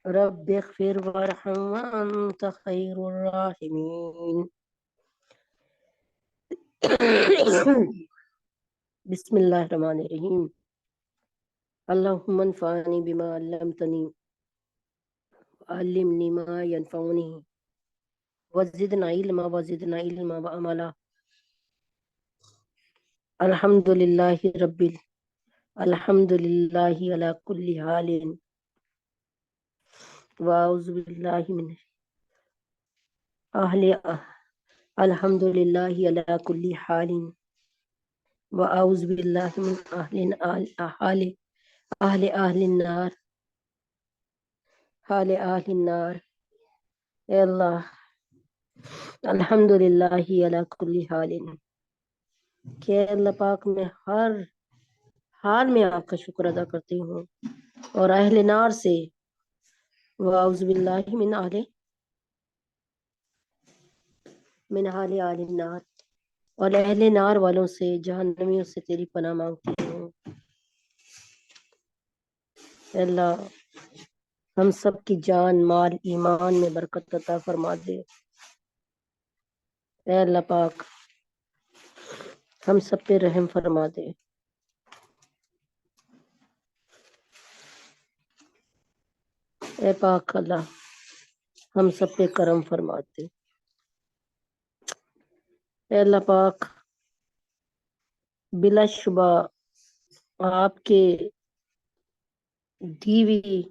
رب اغفر وارحم وانت خیر الراحمین. بسم اللہ الرحمن الرحیم. اللہم انفعنی بما علمتنی وعلمنی ما ینفعنی وزدنا علما وعملا. الحمدللہ علی کل حال واعوذ باللہ من الحمدللہ علی کل حال واعوذ باللہ من اہل النار. اے اللہ الحمدللہ علی کل حال، کہ اللہ پاک میں ہر حال میں آپ کا شکر ادا کرتی ہوں. اور اہل نار سے واعوذ باللہ من حال النار، اور اہل نار والوں سے، جہنمیوں سے تیری پناہ مانگتی ہوں. اے اللہ ہم سب کی جان مال ایمان میں برکت عطا فرما دے. اے اللہ پاک ہم سب پہ رحم فرما دے. اے پاک اللہ ہم سب پہ کرم فرما دے. اے اللہ پاک بلا شبہ آپ کے دی ہوئی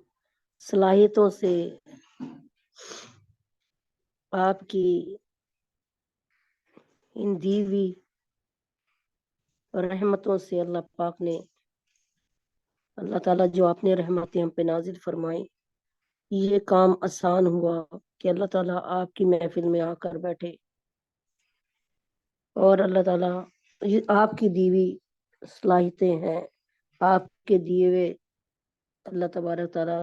صلاحیتوں سے، آپ کی ان دی ہوئی رحمتوں سے اللہ پاک نے، اللہ تعالیٰ جو آپ نے رحمتیں ہم پہ نازل فرمائی، یہ کام آسان ہوا کہ اللہ تعالیٰ آپ کی محفل میں آ کر بیٹھے. اور اللہ تعالیٰ یہ آپ کی دی ہوئی صلاحیتیں ہیں، آپ کے دیے ہوئے اللہ تبارک تعالیٰ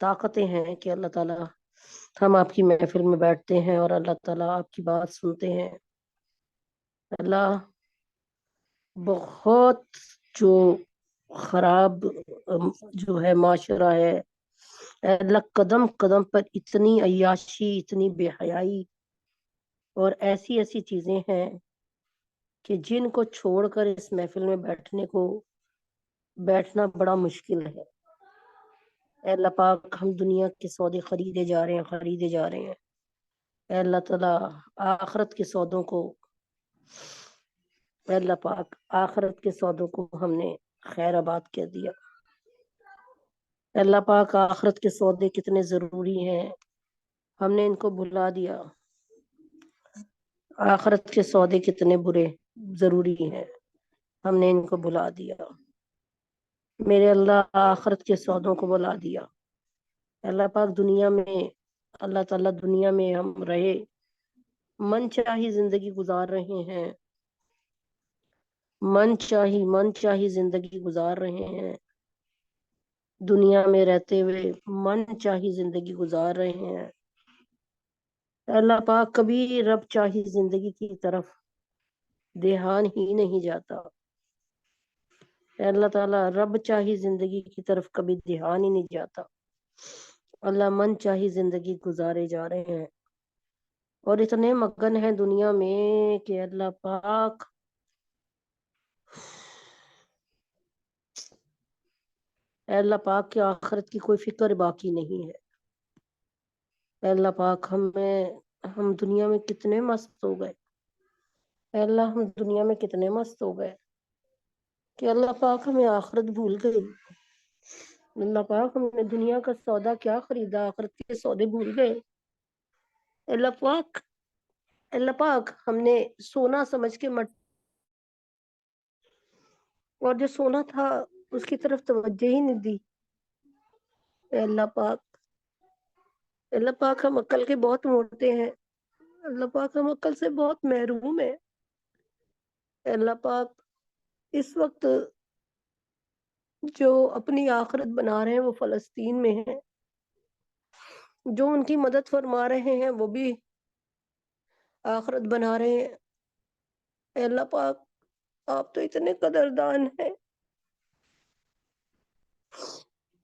طاقتیں ہیں کہ اللہ تعالیٰ ہم آپ کی محفل میں بیٹھتے ہیں اور اللہ تعالیٰ آپ کی بات سنتے ہیں. اللہ بہت جو خراب جو ہے معاشرہ ہے، اللہ قدم قدم پر اتنی عیاشی، اتنی بے حیائی اور ایسی ایسی چیزیں ہیں کہ جن کو چھوڑ کر اس محفل میں بیٹھنا بڑا مشکل ہے. اے اللہ پاک ہم دنیا کے سودے خریدے جا رہے ہیں. اے اللہ تعالیٰ آخرت کے سودوں کو، اے اللہ پاک آخرت کے سودوں کو ہم نے خیر آباد کر دیا. اے اللہ پاک آخرت کے سودے کتنے ضروری ہیں، ہم نے ان کو بھلا دیا. آخرت کے سودے کتنے ضروری ہیں، ہم نے ان کو بھلا دیا. میرے اللہ آخرت کے سودوں کو بھلا دیا. اللہ پاک دنیا میں، اللہ تعالیٰ دنیا میں ہم رہے من چاہی زندگی گزار رہے ہیں، من چاہی زندگی گزار رہے ہیں. دنیا میں رہتے ہوئے من چاہی زندگی گزار رہے ہیں. اللہ پاک کبھی رب چاہی زندگی کی طرف دھیان ہی نہیں جاتا. اے اللہ تعالیٰ رب چاہی زندگی کی طرف کبھی دھیان ہی نہیں جاتا. اللہ من چاہی زندگی گزارے جا رہے ہیں اور اتنے مگن ہیں دنیا میں کہ اللہ پاک اے اللہ پاک کی آخرت کی کوئی فکر باقی نہیں ہے. اے اللہ پاک ہم دنیا میں کتنے مست ہو گئے. اے اللہ ہم دنیا میں کتنے مست ہو گئے کہ اللہ پاک ہمیں آخرت بھول گئی. اللہ پاک ہم نے دنیا کا سودا کیا خریدا، آخرت کے سودے بھول گئے. اللہ پاک ہم نے سونا سمجھ کے اور جو سونا تھا اس کی طرف توجہ ہی نہیں دی. اے اللہ پاک ہم عقل کے بہت موٹے ہیں. اللہ پاک ہم عقل سے بہت محروم ہیں. اے اللہ پاک اس وقت جو اپنی آخرت بنا رہے ہیں وہ فلسطین میں ہیں، جو ان کی مدد فرما رہے ہیں وہ بھی آخرت بنا رہے ہیں. اے اللہ پاک آپ تو اتنے قدردان ہیں.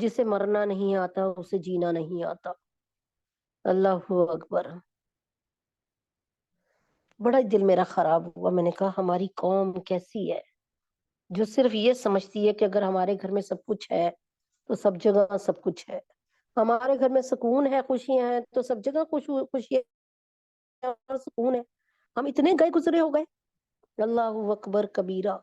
جسے مرنا نہیں آتا اسے جینا نہیں آتا. اللہ اکبر. بڑا دل میرا خراب ہوا. میں نے کہا ہماری قوم کیسی ہے جو صرف یہ سمجھتی ہے کہ اگر ہمارے گھر میں سب کچھ ہے تو سب جگہ سب کچھ ہے. ہمارے گھر میں سکون ہے، خوشیاں ہیں، تو سب جگہ خوشیاں اور سکون ہے. ہم اتنے گئے گزرے ہو گئے. اللہ اکبر کبیرہ.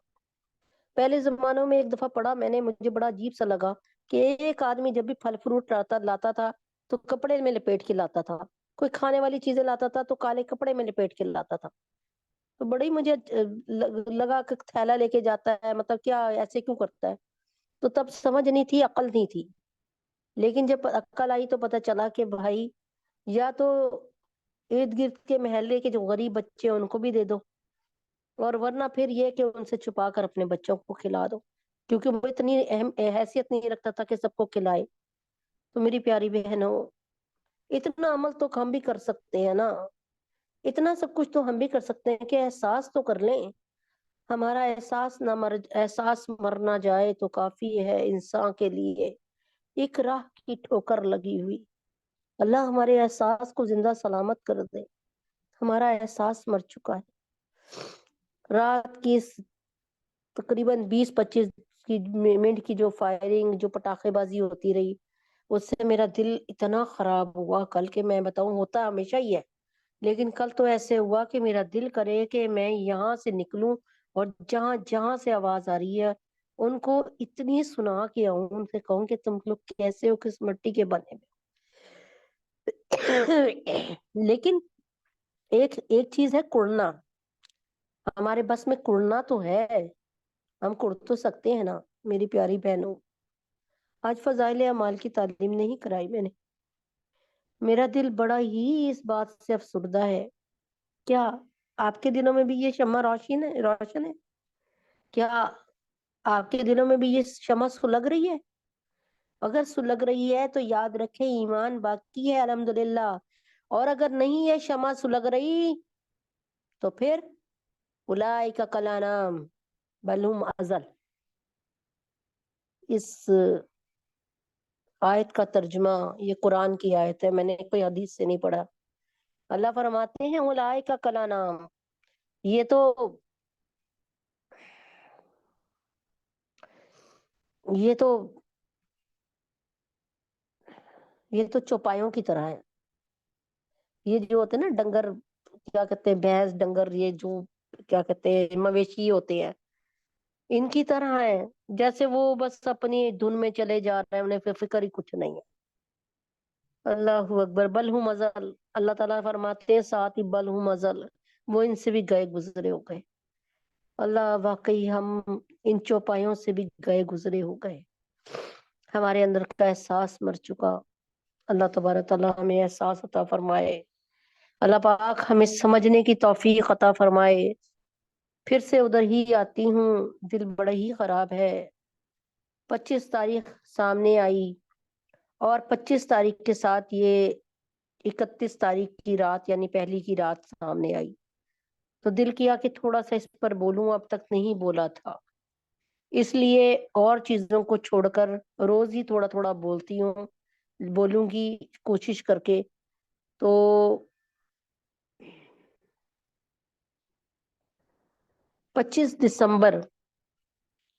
پہلے زمانوں میں ایک دفعہ پڑھا میں نے، مجھے بڑا عجیب سا لگا کہ ایک آدمی جب بھی پھل فروٹ لاتا تھا تو کپڑے میں لپیٹ کے لاتا تھا. کوئی کھانے والی چیزیں لاتا تھا تو کالے کپڑے میں لپیٹ کے لاتا تھا. تو بڑی مجھے لگا کہ تھیلا لے کے جاتا ہے، مطلب کیا ایسے کیوں کرتا ہے. تو تب سمجھ نہیں تھی، عقل نہیں تھی. لیکن جب عقل آئی تو پتا چلا کہ بھائی یا تو ارد گرد کے محلے کے جو غریب بچے ہیں ان کو بھی دے دو، اور ورنہ پھر یہ کہ ان سے چھپا کر اپنے بچوں کو کھلا دو، کیونکہ وہ اتنی اہم حیثیت نہیں رکھتا تھا کہ سب کو کھلائے. تو میری پیاری بہنوں، اتنا عمل تو ہم بھی کر سکتے ہیں نا. اتنا سب کچھ تو ہم بھی کر سکتے ہیں کہ احساس تو کر لیں. ہمارا احساس مر نہ جائے تو کافی ہے انسان کے لیے. ایک راہ کی ٹھوکر لگی ہوئی. اللہ ہمارے احساس کو زندہ سلامت کر دے. ہمارا احساس مر چکا ہے. رات کی تقریباً 20-25 منٹ کی جو فائرنگ، جو پٹاخے بازی ہوتی رہی، اس سے میرا دل اتنا خراب ہوا کل کہ میں بتاؤں، ہوتا ہمیشہ ہی ہے لیکن کل تو ایسے ہوا کہ میرا دل کرے کہ میں یہاں سے نکلوں اور جہاں جہاں سے آواز آ رہی ہے ان کو اتنی سنا کے آؤں، ان سے کہوں کہ تم لوگ کیسے ہو، کس مٹی کے بنے میں. لیکن ایک چیز ہے کڑنا. ہمارے بس میں کڑنا تو ہے، ہم کڑ تو سکتے ہیں نا میری پیاری بہنوں. آج فضائل اعمال کی تعلیم نہیں کرائی میں نے. میرا دل بڑا ہی اس بات سے افسردہ ہے. کیا آپ کے دلوں میں بھی یہ شمع روشن ہے؟ کیا آپ کے دلوں میں بھی یہ شمع سلگ رہی ہے؟ اگر سلگ رہی ہے تو یاد رکھیں ایمان باقی ہے الحمدللہ. اور اگر نہیں ہے شمع سلگ رہی تو پھر اولئک کالانعام بل هم اضل. اس آیت کا ترجمہ، یہ قرآن کی آیت ہے، میں نے کوئی حدیث سے نہیں پڑھا. اللہ فرماتے ہیں اولئک کالانعام. یہ تو یہ تو یہ تو چوپایوں کی طرح ہے. یہ جو ہوتے ہیں نا ڈنگر، کیا کہتے ہیں، بھینس ڈنگر، یہ جو کیا کہتے ہیں مویشی ہوتے ہیں، ان کی طرح ہے. جیسے وہ بس اپنی دھن میں چلے جا رہے ہیں، انہیں پھر فکر ہی کچھ نہیں ہے. اللہ اکبر. بل ہم ازل. اللہ تعالیٰ فرماتے ہیں ساتھ ہی بل ہم ازل، وہ ان سے بھی گئے گزرے ہو گئے. اللہ واقعی ہم ان چوپایوں سے بھی گئے گزرے ہو گئے. ہمارے اندر کا احساس مر چکا. اللہ تبارک تعالیٰ ہمیں احساس عطا فرمائے. اللہ پاک ہمیں سمجھنے کی توفیق عطا فرمائے. پھر سے ادھر ہی آتی ہوں، دل بڑا ہی خراب ہے. 25 تاریخ سامنے آئی اور 25 تاریخ کے ساتھ یہ 31 تاریخ کی رات یعنی پہلی کی رات سامنے آئی. تو دل کیا کہ تھوڑا سا اس پر بولوں، اب تک نہیں بولا تھا. اس لیے اور چیزوں کو چھوڑ کر روز ہی تھوڑا تھوڑا بولتی ہوں، بولوں گی کوشش کر کے. تو 25 دسمبر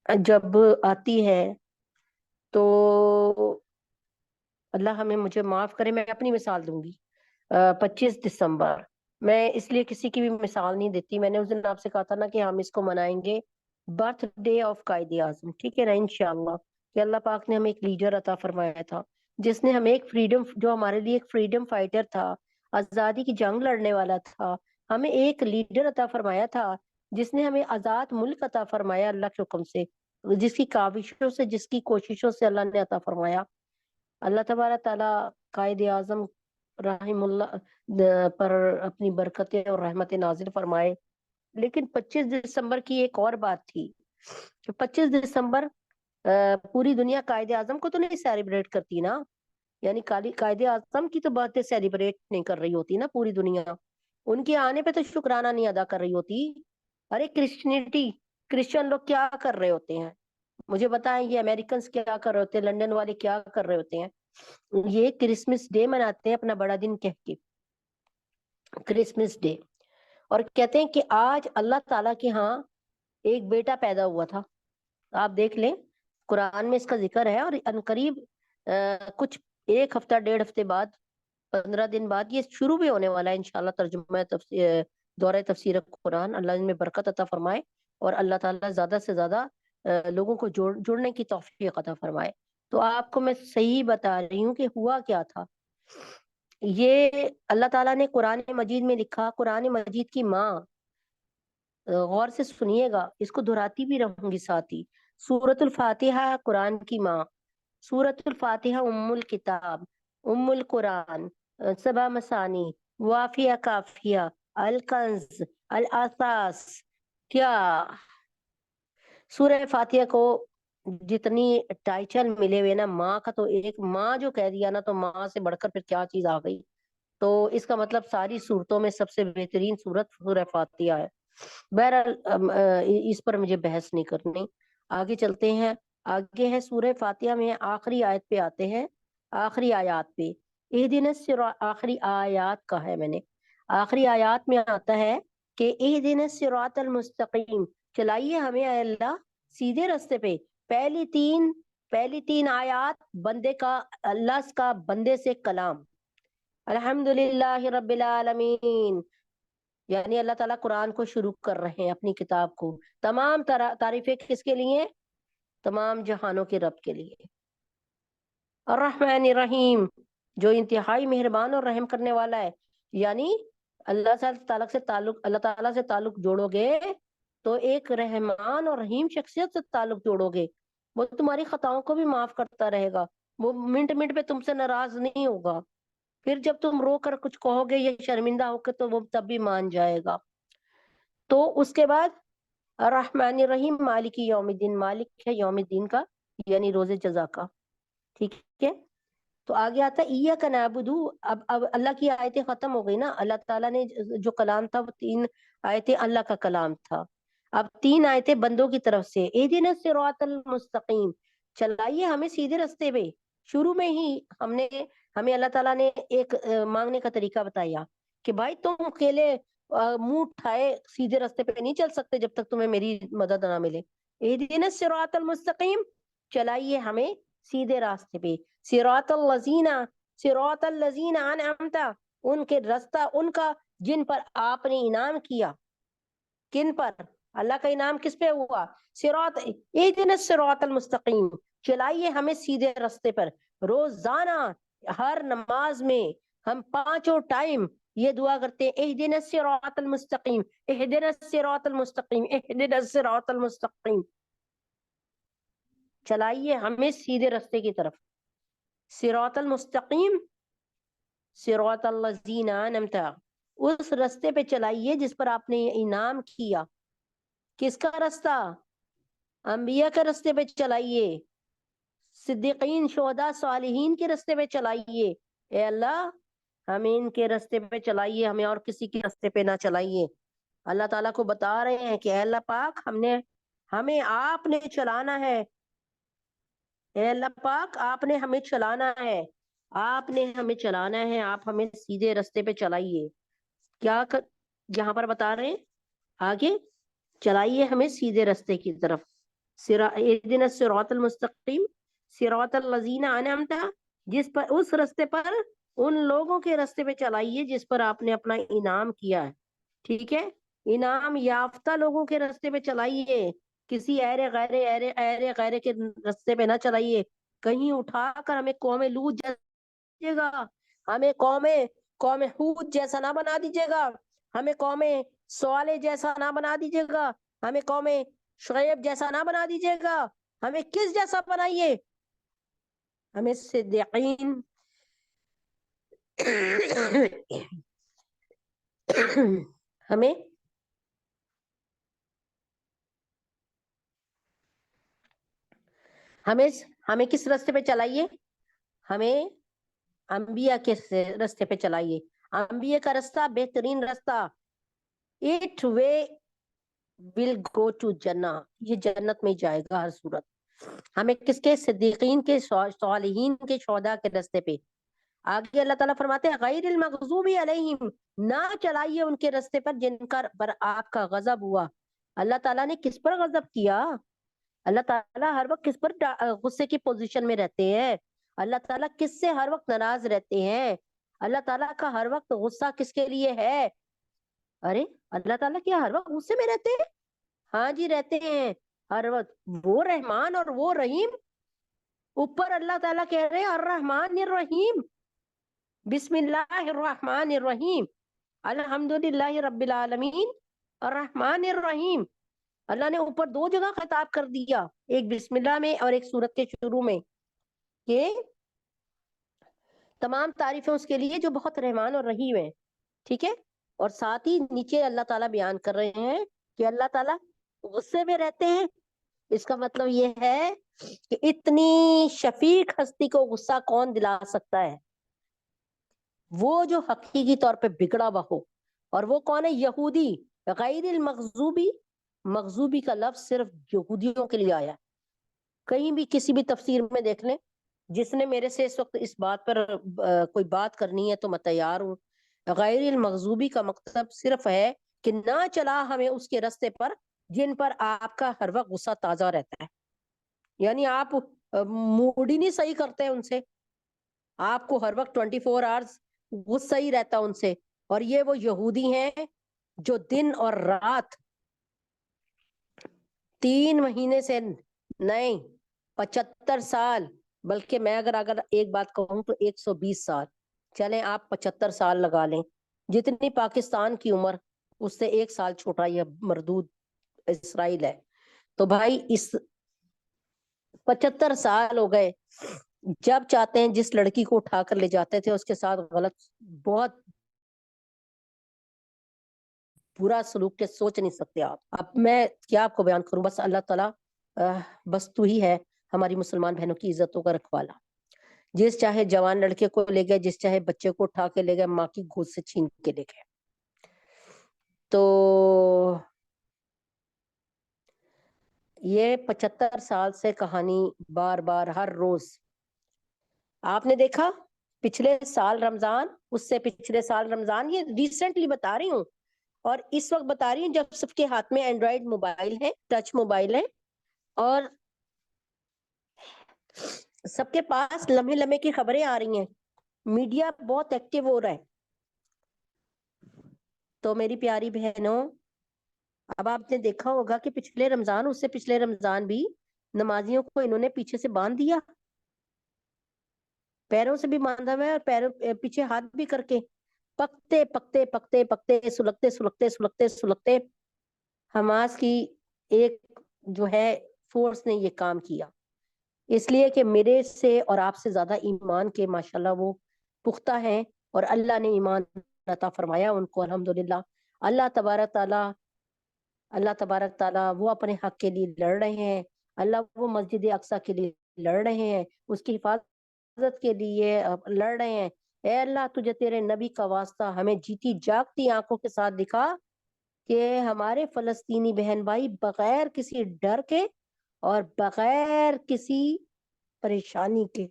جب آتی ہے تو اللہ مجھے معاف کرے، میں اپنی مثال دوں گی. 25 دسمبر میں اس لیے کسی کی بھی مثال نہیں دیتی. میں نے اس دن آپ سے کہا تھا نا کہ ہم اس کو منائیں گے birth day of Quaid Azam, ٹھیک ہے نا، انشاءاللہ. کہ اللہ پاک نے ہمیں ایک لیڈر عطا فرمایا تھا جس نے ہمیں ایک فریڈم، جو ہمارے لیے ایک فریڈم فائٹر تھا، آزادی کی جنگ لڑنے والا تھا، ہمیں ایک لیڈر عطا فرمایا تھا جس نے ہمیں آزاد ملک عطا فرمایا اللہ کے حکم سے، جس کی کاوشوں سے، جس کی کوششوں سے اللہ نے عطا فرمایا. اللہ تبارک تعالیٰ قائد اعظم رحم اللہ پر اپنی برکتیں اور رحمتیں نازل فرمائے. لیکن 25 دسمبر کی ایک اور بات تھی. 25 دسمبر پوری دنیا قائد اعظم کو تو نہیں سیلیبریٹ کرتی نا، یعنی قائد اعظم کی تو باتیں سیلیبریٹ نہیں کر رہی ہوتی نا پوری دنیا. ان کے آنے پہ تو شکرانہ نہیں ادا کر رہی ہوتی. ارے کرسچن لوگ کیا کر رہے ہوتے ہیں، مجھے بتائیں یہ امریکنز کیا کر رہے ہوتے ہیں، لندن والے کیا کر رہے ہوتے ہیں؟ یہ کرسمس ڈے مناتے ہیں اپنا بڑا دن کہہ کے، کرسمس ڈے، اور کہتے ہیں کہ آج اللہ تعالیٰ کے ہاں ایک بیٹا پیدا ہوا تھا. آپ دیکھ لیں قرآن میں اس کا ذکر ہے، اور عنقریب کچھ ایک ہفتہ 1.5 ہفتے بعد، 15 دن بعد یہ شروع بھی ہونے والا ہے انشاءاللہ ترجمہ دورہ تفسیر قرآن. اللہ ان میں برکت عطا فرمائے، اور اللہ تعالیٰ زیادہ سے زیادہ لوگوں کو جڑنے کی توفیق عطا فرمائے. تو آپ کو میں صحیح بتا رہی ہوں کہ ہوا کیا تھا. یہ اللہ تعالیٰ نے قرآن مجید میں لکھا، قرآن مجید کی ماں، غور سے سنیے گا، اس کو دہراتی بھی رہوں گی ساتھ ہی. سورۃ الفاتحہ قرآن کی ماں، سورۃ الفاتحہ ام الکتاب، ام القرآن، سبع مثانی، وافیہ کافیہ، الکنز، الاساس. کیا سورہ فاتحہ کو جتنی ٹائٹل ملے ہوئے نا ماں کا، تو ایک ماں جو کہہ دیا نا، تو ماں سے بڑھ کر پھر کیا چیز آ گئی. تو اس کا مطلب ساری صورتوں میں سب سے بہترین صورت سورہ فاتحہ ہے. بہرحال اس پر مجھے بحث نہیں کرنی. آگے چلتے ہیں. آگے ہے سورہ فاتحہ میں آخری آیت پہ آتے ہیں، آخری آیات پہ. اہدنا الصراط، آخری آیات کا ہے میں نے، آخری آیات میں آتا ہے کہ اہدنا الصراط المستقیم، چلائیے ہمیں اے اللہ سیدھے راستے پہ. پہلی تین آیات بندے کا، اللہ کا بندے سے کلام. الحمدللہ رب العالمین، یعنی اللہ تعالیٰ قرآن کو شروع کر رہے ہیں اپنی کتاب کو. تمام تعریفیں کس کے لیے؟ تمام جہانوں کے رب کے لیے. الرحمن الرحیم، جو انتہائی مہربان اور رحم کرنے والا ہے. یعنی اللہ تعالیٰ سے تعلق جوڑو گے تو ایک رحمان اور رحیم شخصیت سے تعلق جوڑو گے. وہ تمہاری خطاؤں کو بھی معاف کرتا رہے گا، وہ منٹ منٹ پہ تم سے ناراض نہیں ہوگا. پھر جب تم رو کر کچھ کہو گے یا شرمندہ ہو کے تو وہ تب بھی مان جائے گا. تو اس کے بعد الرحمن الرحیم، مالک یوم الدین، مالک ہے یوم الدین کا، یعنی روز جزا کا. ٹھیک ہے. تو آگے آتا ہے ایاک نعبد. اب اللہ کی آیتیں ختم ہو گئی نا. اللہ تعالیٰ نے جو کلام تھا وہ 3 آیتیں اللہ کا کلام تھا. اب 3 آیتیں بندوں کی طرف سے. اہدنا الصراط المستقیم، چلائیے ہمیں سیدھے راستے پہ. شروع میں ہی ہمیں اللہ تعالیٰ نے ایک مانگنے کا طریقہ بتایا کہ بھائی تم اکیلے منہ اٹھائے سیدھے راستے پہ نہیں چل سکتے جب تک تمہیں میری مدد نہ ملے. اہدنا الصراط المستقیم، چلائیے ہمیں سیدھے راستے پہ. صراط الذین انعمت، ان کے راستہ ان کا جن پر آپ نے انعام کیا. کن پر؟ اللہ کا انعام کس پہ ہوا؟ اہدنا الصراط المستقیم، چلائیے ہمیں سیدھے راستے پر. روزانہ ہر نماز میں ہم 5 ٹائم یہ دعا کرتے ہیں، اہدنا الصراط المستقیم، اہدنا الصراط المستقیم، اہدنا الصراط المستقیم. چلائیے ہمیں سیدھے راستے کی طرف. صراط المستقیم، صراط الذین انعمت، اس راستے پہ چلائیے جس پر آپ نے انعام کیا. کس کا راستہ؟ انبیاء کے راستے پہ چلائیے، صدیقین، شہداء، صالحین کے راستے پہ چلائیے. اے اللہ ہمیں ان کے راستے پہ چلائیے، ہمیں اور کسی کے راستے پہ نہ چلائیے. اللہ تعالیٰ کو بتا رہے ہیں کہ اے اللہ پاک ہمیں آپ نے چلانا ہے. اے اللہ پاک آپ نے ہمیں چلانا ہے، آپ نے ہمیں چلانا ہے، آپ ہمیں سیدھے راستے پہ چلائیے. یہاں پر بتا رہے ہیں آگے، چلائیے ہمیں سیدھے راستے کی طرف. اہدنا الصراط المستقیم صراط الذین انعمت، جس پر، اس راستے پر، ان لوگوں کے راستے پہ چلائیے جس پر آپ نے اپنا انعام کیا ہے. ٹھیک ہے. انعام یافتہ لوگوں کے راستے پہ چلائیے، کسی ایرے کے راستے پہ نہ چلائیے. کہیں اٹھا کر ہمیں قوم لوط جیسے گا، ہمیں قوم ہود جیسا نہ بنا دیجیے گا، ہمیں قوم صالح جیسا نہ بنا دیجیے گا، ہمیں قوم شعیب جیسا نہ بنا دیجیے گا. ہمیں کس جیسا بنائیے؟ ہمیں صدیقین ہمیں کس راستے پہ چلائیے؟ ہمیں انبیاء کے راستے پہ چلائیے. انبیاء کا راستہ بہترین راستہ. It way will go to جنہ، یہ جنت میں جائے گا ہر صورت. ہمیں کس کے؟ صدیقین کے، صالحین کے، شہداء کے راستے پہ۔ آگے اللہ تعالیٰ فرماتے ہیں غیر المغضوب علیہم، نہ چلائیے ان کے راستے پر جن کا پر آپ کا غضب ہوا۔ اللہ تعالیٰ نے کس پر غضب کیا؟ اللہ تعالیٰ ہر وقت کس پر غصے کی پوزیشن میں رہتے ہیں؟ اللہ تعالیٰ کس سے ہر وقت ناراض رہتے ہیں؟ اللہ تعالیٰ کا ہر وقت غصہ کس کے لیے ہے؟ ارے اللہ تعالیٰ کیا ہر وقت غصے میں رہتے ہیں؟ ہاں جی رہتے ہیں ہر وقت۔ وہ رحمان اور وہ رحیم، اوپر اللہ تعالیٰ کہہ رہے ہیں الرحمن الرحیم، بسم اللہ الرحمن الرحیم، الحمدللہ رب العالمین، الرحمن الرحیم۔ اللہ نے اوپر دو جگہ خطاب کر دیا، ایک بسم اللہ میں اور ایک سورت کے شروع میں، کہ تمام تعریفیں اس کے لیے جو بہت رحمان اور رحیم ہے، ٹھیک ہے؟ اور ساتھ ہی نیچے اللہ تعالیٰ بیان کر رہے ہیں کہ اللہ تعالیٰ غصے میں رہتے ہیں۔ اس کا مطلب یہ ہے کہ اتنی شفیق ہستی کو غصہ کون دلا سکتا ہے؟ وہ جو حقیقی طور پہ بگڑا ہوا ہو۔ اور وہ کون ہے؟ یہودی۔ غیر المغضوبی، مغضوبی کا لفظ صرف یہودیوں کے لیے آیا ہے۔ کہیں بھی کسی بھی تفسیر میں دیکھ لیں، جس نے میرے سے اس وقت اس بات پر کوئی بات کرنی ہے تو میں تیار ہوں۔ غیر المغضوبی کا مطلب صرف ہے کہ نہ چلا ہمیں اس کے راستے پر جن پر آپ کا ہر وقت غصہ تازہ رہتا ہے۔ یعنی آپ موڈ ہی نہیں صحیح کرتے ان سے، آپ کو ہر وقت 24 آورز غصہ ہی رہتا ان سے۔ اور یہ وہ یہودی ہیں جو دن اور رات 3 مہینے سے نہیں 75 سال، بلکہ میں اگر ایک بات کہوں تو 120 سال، چلیں آپ 75 سال لگا لیں، جتنی پاکستان کی عمر اس سے 1 سال چھوٹا یہ مردود اسرائیل ہے۔ تو بھائی اس 75 سال ہو گئے، جب چاہتے ہیں جس لڑکی کو اٹھا کر لے جاتے تھے، اس کے ساتھ غلط بہت برا سلوک کے سوچ نہیں سکتے آپ۔ اب میں کیا آپ کو بیان کروں، بس اللہ تعالیٰ بس تو ہی ہے ہماری مسلمان بہنوں کی عزتوں کا رکھوالا۔ جس چاہے جوان لڑکے کو لے گئے، جس چاہے بچے کو اٹھا کے لے گئے، ماں کی گود سے چھین کے لے گئے۔ تو یہ 75 سال سے کہانی بار بار ہر روز آپ نے دیکھا۔ پچھلے سال رمضان، اس سے پچھلے سال رمضان، یہ ریسنٹلی بتا رہی ہوں، اور اس وقت بتا رہی ہوں جب سب کے ہاتھ میں اینڈرائیڈ موبائل ہے، ٹچ موبائل ہے، اور سب کے پاس لمحے لمحے کی خبریں آ رہی ہیں، میڈیا بہت ایکٹیو ہو رہا ہے۔ تو میری پیاری بہنوں، اب آپ نے دیکھا ہوگا کہ پچھلے رمضان، اس سے پچھلے رمضان بھی نمازیوں کو انہوں نے پیچھے سے باندھ دیا، پیروں سے بھی باندھا ہوا ہے اور پیروں پیچھے ہاتھ بھی کر کے، پکتے پکتے پکتے پکتے سلگتے سلگتے سلگتے سلگتے حماس کی ایک جو ہے فورس نے یہ کام کیا، اس لیے کہ میرے سے اور آپ سے زیادہ ایمان کے ماشاءاللہ وہ پختہ ہیں، اور اللہ نے ایمان عطا فرمایا ان کو الحمدللہ۔ اللہ تبارک تعالیٰ وہ اپنے حق کے لیے لڑ رہے ہیں، اللہ وہ مسجد اقصیٰ کے لیے لڑ رہے ہیں، اس کی حفاظت کے لیے لڑ رہے ہیں۔ اے اللہ تجھے تیرے نبی کا واسطہ ہمیں جیتی جاگتی آنکھوں کے ساتھ دکھا کہ ہمارے فلسطینی بہن بھائی بغیر کسی ڈر کے اور بغیر کسی پریشانی کے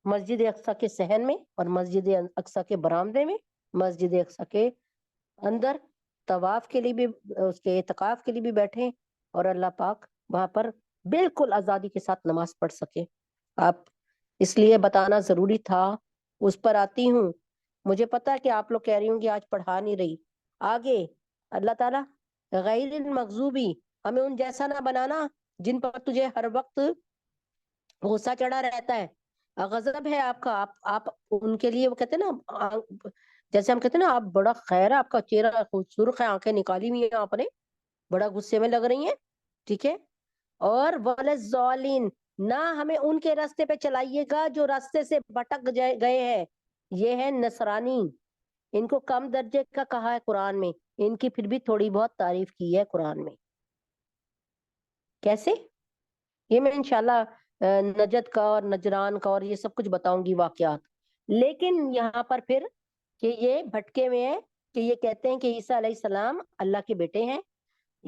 مسجد اقصیٰ کے صحن میں اور مسجد اقصیٰ کے برآمدے میں، مسجد اقصیٰ کے اندر طواف کے لیے بھی، اس کے اعتکاف کے لیے بھی بیٹھے، اور اللہ پاک وہاں پر بالکل آزادی کے ساتھ نماز پڑھ سکے۔ آپ اس لیے بتانا ضروری تھا۔ اس پر آتی ہوں، مجھے پتا ہے کہ آپ لوگ کہہ رہی ہوں کہ آج پڑھا نہیں رہی، آگے اللہ تعالیٰ غیر المغضوبی، ہمیں ان جیسا نہ بنانا جن پر تجھے ہر وقت غصہ چڑھا رہتا ہے، غضب ہے آپ کا، آپ ان کے لیے وہ کہتے ہیں نا، جیسے ہم کہتے ہیں نا آپ بڑا خیر ہے، آپ کا چہرہ سرخ ہے، آنکھیں نکالی ہوئی ہیں آپ نے، بڑا غصے میں لگ رہی ہیں، ٹھیک ہے؟ اور وَلَلظَّالِينَ، نہ ہمیں ان کے راستے پہ چلائیے گا جو راستے سے بھٹک گئے ہیں، یہ ہے نصرانی، ان کو کم درجے کا کہا ہے قرآن میں، ان کی پھر بھی تھوڑی بہت تعریف کی ہے قرآن میں۔ کیسے؟ یہ میں انشاءاللہ نجد کا اور نجران کا اور یہ سب کچھ بتاؤں گی واقعات، لیکن یہاں پر پھر کہ یہ بھٹکے ہوئے ہیں، کہ یہ کہتے ہیں کہ عیسیٰ علیہ السلام اللہ کے بیٹے ہیں،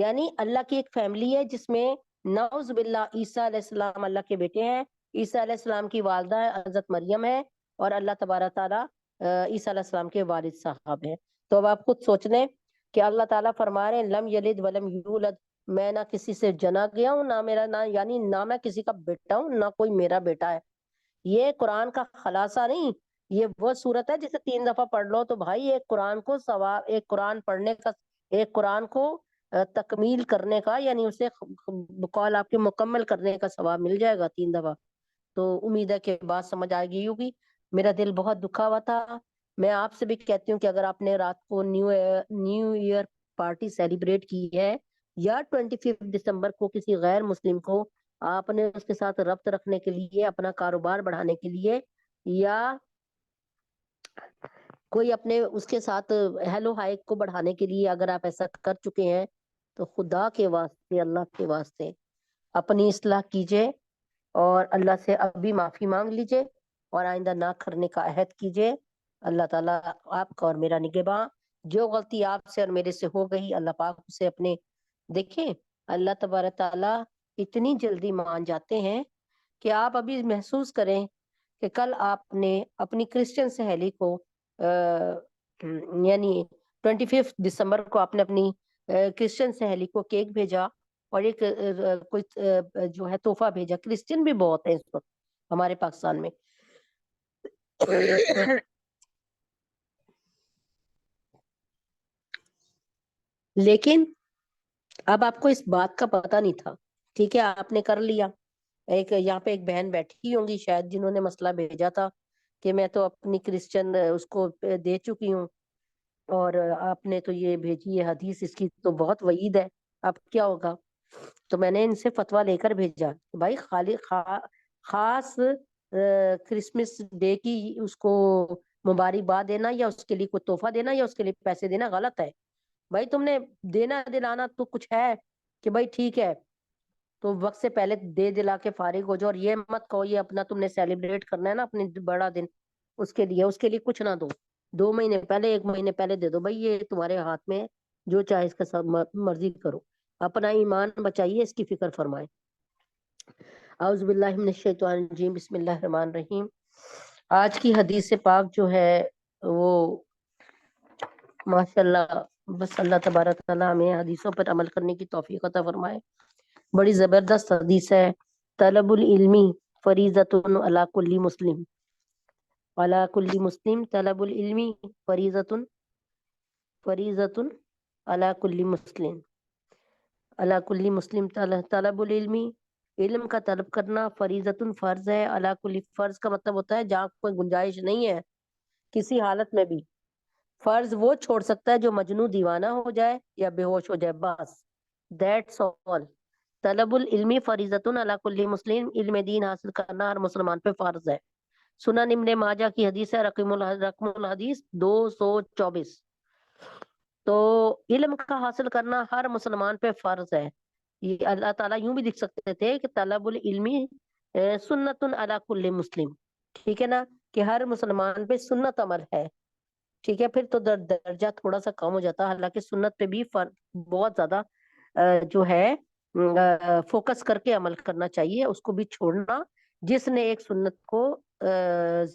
یعنی اللہ کی ایک فیملی ہے جس میں نعوذ باللہ عیسیٰ علیہ السلام اللہ کے بیٹے ہیں، عیسیٰ علیہ السلام کی والدہ حضرت مریم ہے، اور اللہ تبارک تعالیٰ عیسیٰ علیہ السلام کے والد صاحب ہیں۔ تو اب آپ خود سوچ لیں کہ اللہ تعالیٰ فرما رہے ہیں لم یلد ولم یولد، میں نہ کسی سے جنا گیا ہوں، نہ میرا نہ یعنی نہ میں کسی کا بیٹا ہوں، نہ کوئی میرا بیٹا ہے۔ یہ قرآن کا خلاصہ نہیں، یہ وہ صورت ہے جسے 3 دفعہ پڑھ لو تو بھائی ایک قرآن کو ثواب، ایک قرآن پڑھنے کا، ایک قرآن کو تکمیل کرنے کا، یعنی اسے قول آپ کے مکمل کرنے کا ثواب مل جائے گا 3 دفعہ۔ تو امید ہے کہ بات سمجھ آ گئی ہوگی۔ میرا دل بہت دکھا ہوا تھا۔ میں آپ سے بھی کہتی ہوں کہ اگر آپ نے رات کو نیو ایئر پارٹی سیلیبریٹ کی ہے، یا 25 دسمبر کو کسی غیر مسلم کو آپ نے اس کے ساتھ ربط رکھنے کے لیے، اپنا کاروبار بڑھانے کے لیے، یا کوئی اپنے اس کے ساتھ ہیلو ہائی کو بڑھانے کے لیے اگر آپ ایسا کر چکے ہیں، تو خدا کے واسطے، اللہ کے واسطے اپنی اصلاح کیجئے، اور اللہ سے ابھی معافی مانگ لیجئے، اور آئندہ نہ کرنے کا عہد کیجئے۔ اللہ تعالیٰ آپ کا اور میرا نگہباں۔ جو غلطی آپ سے اور میرے سے ہو گئی، اللہ پاک اسے اپنے، دیکھیں اللہ تبارک تعالیٰ اتنی جلدی مان جاتے ہیں کہ آپ ابھی محسوس کریں کہ کل آپ نے اپنی کرسچن سہیلی کو یعنی 25 دسمبر کو آپ نے اپنی کرسچن سہیلی کو کیک بھیجا، اور ایک کوئی جو ہے تحفہ بھیجا۔ کرسچن بھی بہت ہے اس وقت ہمارے پاکستان میں۔ لیکن اب آپ کو اس بات کا پتہ نہیں تھا، ٹھیک ہے، آپ نے کر لیا۔ ایک یہاں پہ ایک بہن بیٹھی ہوں گی شاید جنہوں نے مسئلہ بھیجا تھا کہ میں تو اپنی کرسچن اس کو دے چکی ہوں، اور آپ نے تو یہ بھیجی ہے حدیث، اس کی تو بہت وعید ہے، اب کیا ہوگا؟ تو میں نے ان سے فتویٰ لے کر بھیجا، بھائی خاص کرسمس ڈے کی اس کو مبارکباد دینا، یا اس کے لیے کوئی تحفہ دینا، یا اس کے لیے پیسے دینا غلط ہے۔ بھائی تم نے دینا دلانا تو کچھ ہے کہ بھائی ٹھیک ہے تو وقت سے پہلے دے دلا کے فارغ ہو جاؤ، اور یہ مت کہو یہ اپنا تم نے سیلیبریٹ کرنا ہے نا اپنی بڑا دن، اس کے لیے کچھ نہ دو، 2 مہینے پہلے 1 مہینے پہلے دے دو، بھائی یہ تمہارے ہاتھ میں، جو چاہے اس کا سب مرضی کرو، اپنا ایمان بچائیے، اس کی فکر فرمائیں۔ اعوذ باللہ من الشیطان الرجیم، بسم اللہ الرحمن الرحیم۔ آج کی حدیث پاک جو ہے وہ ماشاءاللہ، بس اللہ تبارک تعالیٰ ہمیں حدیثوں پر عمل کرنے کی توفیق عطا فرمائے۔ بڑی زبردست حدیث ہے، طلب العلمی فریضۃ علی کل مسلم، علی کل مسلم طلب العلمی فریضۃ علی کل مسلم، علی کل مسلم طلب العلمی، علم کا طلب کرنا فریضۃ فرض ہے، علی کل، فرض کا مطلب ہوتا ہے جہاں کوئی گنجائش نہیں ہے کسی حالت میں بھی، فرض وہ چھوڑ سکتا ہے جو مجنوں دیوانہ ہو جائے یا بے ہوش ہو جائے، بس دیٹس آل۔ طلب العلمی فریضۃ علی کل مسلم، علم دین حاصل کرنا ہر مسلمان پہ فرض ہے۔ سنن ابن ماجہ کی حدیث ہے، رقم الحدیث 224۔ تو علم کا حاصل کرنا ہر مسلمان پہ فرض ہے۔ یہ اللہ تعالیٰ یوں بھی لکھ سکتے تھے کہ طلب العلمی سنت علی کل مسلم، ٹھیک ہے نا، کہ ہر مسلمان پہ سنت عمل ہے، ٹھیک ہے، پھر تو درجہ تھوڑا سا کم ہو جاتا، حالانکہ سنت پہ بھی بہت زیادہ جو ہے فوکس کر کے عمل کرنا چاہیے، اس کو بھی چھوڑنا۔ جس نے ایک سنت کو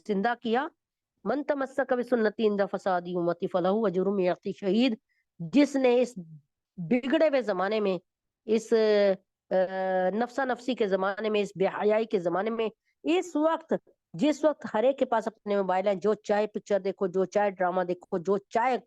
زندہ کیا، من تمسک بسنتی عند فساد امتی فلہ اجر یأتی شہید، جس نے اس بگڑے ہوئے زمانے میں، اس نفسا نفسی کے زمانے میں، اس بے حیائی کے زمانے میں، اس وقت جس وقت ہر ایک کے پاس اپنے موبائل ہیں، جو چاہے پکچر دیکھو، جو چاہے ڈرامہ دیکھو، جو چاہے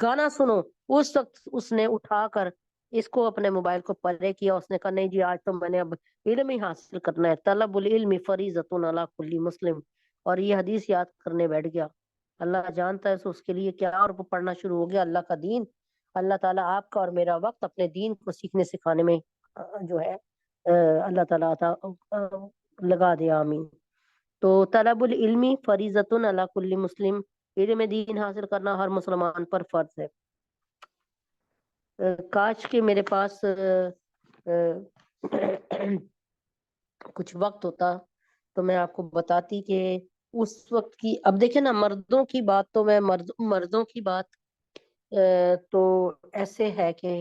گانا سنو، اس وقت اس نے اٹھا کر اس کو اپنے موبائل کو پرے کیا، اس نے کہا نہیں جی آج تو میں نے اب علم ہی حاصل کرنا ہے، طلب العلم فریضۃ علی کل مسلم، اور یہ حدیث یاد کرنے بیٹھ گیا۔ اللہ جانتا ہے اس کے لیے کیا، اور وہ پڑھنا شروع ہو گیا اللہ کا دین۔ اللہ تعالیٰ آپ کا اور میرا وقت اپنے دین کو سیکھنے سکھانے میں جو ہے اللہ تعالیٰ لگا دے، آمین۔ تو طلب العلمی فریضۃ علی کل مسلم، علم دین حاصل کرنا ہر مسلمان پر فرض ہے۔ کاش کہ میرے پاس کچھ وقت ہوتا تو میں آپ کو بتاتی کہ اس وقت کی، اب دیکھیں نا، مردوں کی بات تو میں مردوں کی بات تو ایسے ہے کہ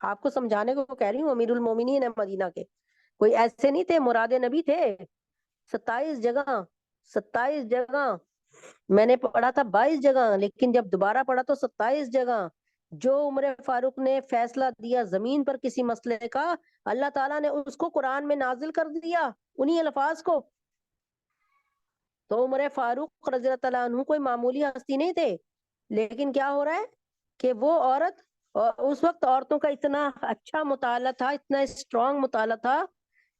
آپ کو سمجھانے کو کہہ رہی ہوں، امیر المومنین ہے مدینہ کے، کوئی ایسے نہیں تھے، مراد نبی تھے۔ 27 جگہ، 27 جگہ میں نے پڑھا تھا، 22 جگہ، لیکن جب دوبارہ پڑھا تو 27 جگہ۔ جو عمر فاروق نے فیصلہ دیا زمین پر کسی مسئلے کا، اللہ تعالیٰ نے اس کو قرآن میں نازل کر دیا، انہی الفاظ کو۔ تو عمر فاروق رضی اللہ تعالیٰ عنہ کوئی معمولی ہستی نہیں تھے، لیکن کیا ہو رہا ہے کہ وہ عورت، اور اس وقت عورتوں کا اتنا اچھا مطالعہ تھا، اتنا اسٹرانگ مطالعہ تھا،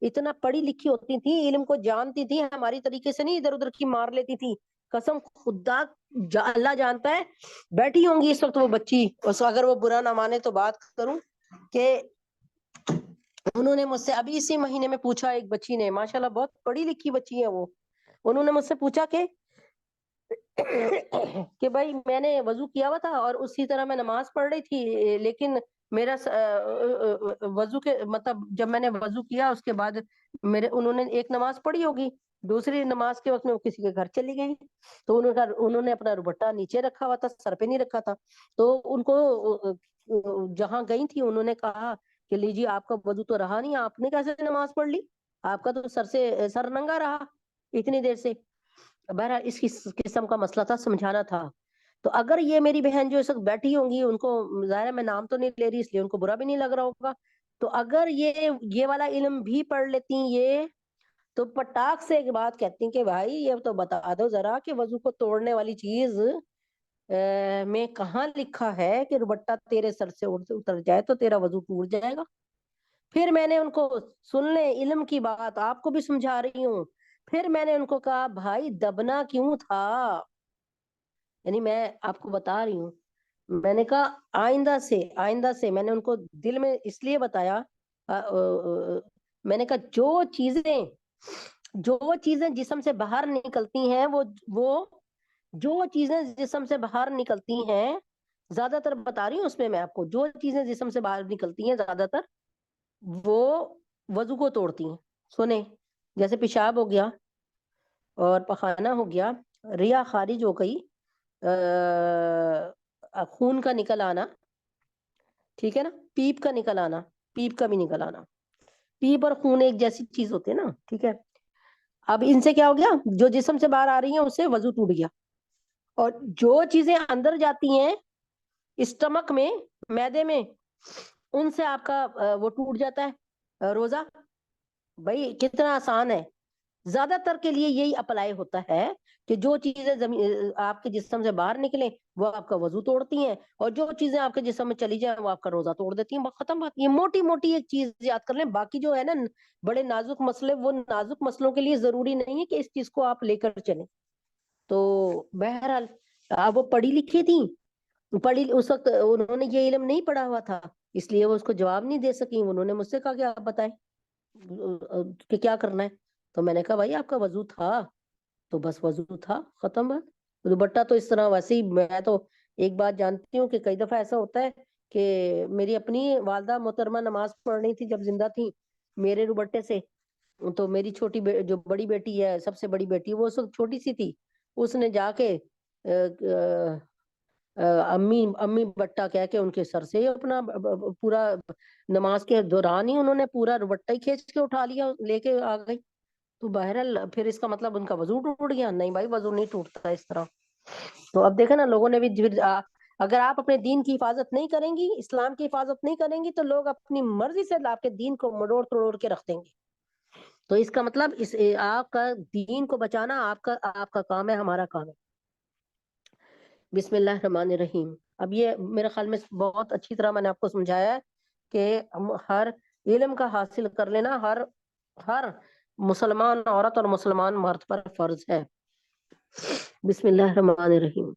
اتنا پڑھی لکھی ہوتی تھی، علم کو جانتی تھی، ہماری طریقے سے نہیں ادھر ادھر کی مار لیتی تھی۔ قسم خدا، اللہ جانتا ہے، بیٹھی ہوں گی اس وقت وہ بچی، اگر وہ برا نہ مانے تو بات کروں کہ انہوں نے مجھ سے ابھی اسی مہینے میں پوچھا، ایک بچی نے، ماشاءاللہ بہت پڑھی لکھی بچی ہے وہ، انہوں نے مجھ سے پوچھا کہ بھائی میں نے وضو کیا ہوا تھا اور اسی طرح میں نماز پڑھ رہی تھی، لیکن میرا وضو کے مطلب جب میں نے وضو کیا اس کے بعد انہوں نے ایک نماز پڑھی ہوگی، دوسری نماز کے وقت میں وہ کسی کے گھر چلی گئی، تو انہوں نے اپنا دوپٹہ نیچے رکھا ہوا تھا، سر پہ نہیں رکھا تھا، تو ان کو جہاں گئی تھی انہوں نے کہا کہ لیجیے آپ کا وضو تو رہا نہیں، آپ نے کیسے نماز پڑھ لی، آپ کا تو سر ننگا رہا اتنی دیر سے۔ بہرحال اس قسم کا مسئلہ تھا، سمجھانا تھا۔ تو اگر یہ میری بہن جو اس وقت بیٹھی ہوں گی، ان کو ظاہر ہے میں نام تو نہیں لے رہی اس لیے ان کو برا بھی نہیں لگ رہا ہوگا، تو اگر یہ والا علم بھی پڑھ لیتی یہ، تو پٹاخ سے ایک بات کہتی ہیں کہ بھائی یہ تو بتا دو ذرا کہ وضو کو توڑنے والی چیز میں کہاں لکھا ہے کہ دوپٹہ تیرے سر سے اتر جائے تو تیرا وضو ٹوٹ جائے گا۔ پھر میں نے ان کو، سن لیں علم کی بات، آپ کو بھی سمجھا رہی ہوں، پھر میں نے ان کو کہا بھائی دبنا کیوں تھا، یعنی میں آپ کو بتا رہی ہوں، میں نے کہا آئندہ سے میں نے ان کو دل میں اس لیے بتایا، میں نے کہا جو چیزیں جسم سے باہر نکلتی ہیں، وہ جو چیزیں جسم سے باہر نکلتی ہیں، زیادہ تر بتا رہی ہوں اس میں میں آپ کو، جو چیزیں جسم سے باہر نکلتی ہیں زیادہ تر وہ وضو کو توڑتی ہیں۔ سنیں، جیسے پیشاب ہو گیا اور پخانہ ہو گیا، ریا خارج ہو گئی، خون کا نکل آنا، ٹھیک ہے نا، پیپ کا نکل آنا، پیپ کا بھی نکل آنا، پیپ اور خون ایک جیسی چیز ہوتے ہیں نا، ٹھیک ہے۔ اب ان سے کیا ہو گیا، جو جسم سے باہر آ رہی ہیں اس سے وضو ٹوٹ گیا، اور جو چیزیں اندر جاتی ہیں اسٹمک میں، معدے میں، ان سے آپ کا وہ ٹوٹ جاتا ہے روزہ۔ بھائی کتنا آسان ہے، زیادہ تر کے لیے یہی اپلائی ہوتا ہے کہ جو چیزیں آپ کے جسم سے باہر نکلیں وہ آپ کا وضو توڑتی ہیں، اور جو چیزیں آپ کے جسم میں چلی جائیں وہ آپ کا روزہ توڑ دیتی ہیں، ختم بات۔ یہ موٹی موٹی ایک چیز یاد کر لیں، باقی جو ہے نا بڑے نازک مسئلے، وہ نازک مسئلوں کے لیے ضروری نہیں ہے کہ اس چیز کو آپ لے کر چلیں۔ تو بہرحال وہ پڑھی لکھی تھی، اس وقت انہوں نے یہ علم نہیں پڑھا ہوا تھا، اس لیے وہ اس کو جواب نہیں دے سکی، انہوں نے مجھ سے کہا کہ آپ بتائیں کہ کیا کرنا ہے، تو میں نے کہا بھائی آپ کا وضو تھا تو بس وضو تھا، ختم بات۔ دوپٹہ تو اس طرح ویسے ہی، میں تو ایک بات جانتی ہوں کہ کئی دفعہ ایسا ہوتا ہے کہ میری اپنی والدہ محترمہ نماز پڑھ رہی تھی جب زندہ تھی میرے دوپٹے سے، تو میری چھوٹی جو بڑی بیٹی ہے، سب سے بڑی بیٹی، وہ اس وقت چھوٹی سی تھی، اس نے جا کے امی امی بٹا کہہ کے ان کے سر سے اپنا پورا، نماز کے دوران ہی انہوں نے پورا دوپٹہ ہی کھینچ کے اٹھا لیا، لے کے آ گئی۔ تو بہرحال پھر اس کا مطلب ان کا وضو ٹوٹ گیا؟ نہیں بھائی، وضو نہیں ٹوٹتا اس طرح۔ تو اب دیکھیں نا، لوگوں نے بھی اگر آپ اپنے دین کی حفاظت نہیں کریں گی، اسلام کی حفاظت نہیں کریں گی، تو لوگ اپنی مرضی سے آپ کے دین کو مڑوڑ توڑ کے رکھ دیں گے۔ تو اس کا مطلب آپ کا دین کو بچانا آپ کا کام ہے، ہمارا کام ہے۔ بسم اللہ الرحمن الرحیم۔ اب یہ میرے خیال میں بہت اچھی طرح میں نے آپ کو سمجھایا ہے کہ ہر علم کا حاصل کر لینا ہر مسلمان عورت اور مسلمان مرد پر فرض ہے۔ بسم اللہ الرحمن الرحیم۔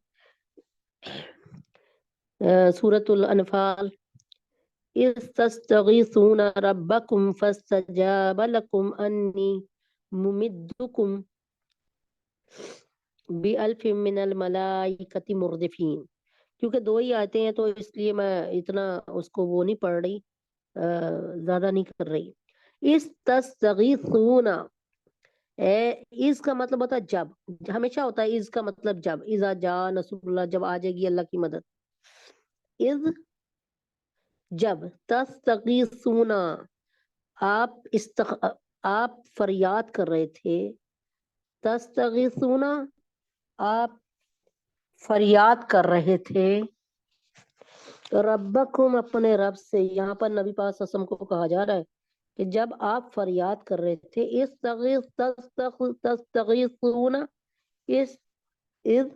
سورۃ الانفال۔ اذ تستغیثون ربکم فاستجاب لکم انی ممدکم بِأَلْفٍ مِّنَ الْمَلَائِكَةِ مُرْدِفِينَ۔ کیونکہ دو ہی آیتیں ہیں تو اس لیے میں اتنا اس کو وہ نہیں پڑھ رہی، زیادہ نہیں کر رہی۔ اس تستغیثون، اس کا مطلب ہوتا ہے جب، ہمیشہ ہوتا ہے اس کا مطلب جب، اذا جاء نصر اللہ، جب آ جائے گی اللہ کی مدد۔ اذ جب تستغیثون آپ فریاد کر رہے تھے، تستغیثون آپ فریاد کر رہے تھے، ربکم اپنے رب سے. یہاں پر نبی پاک صلی اللہ علیہ وسلم کو کہا جا رہا ہے کہ جب آپ فریاد کر رہے تھے، تستغیثون، اس اذ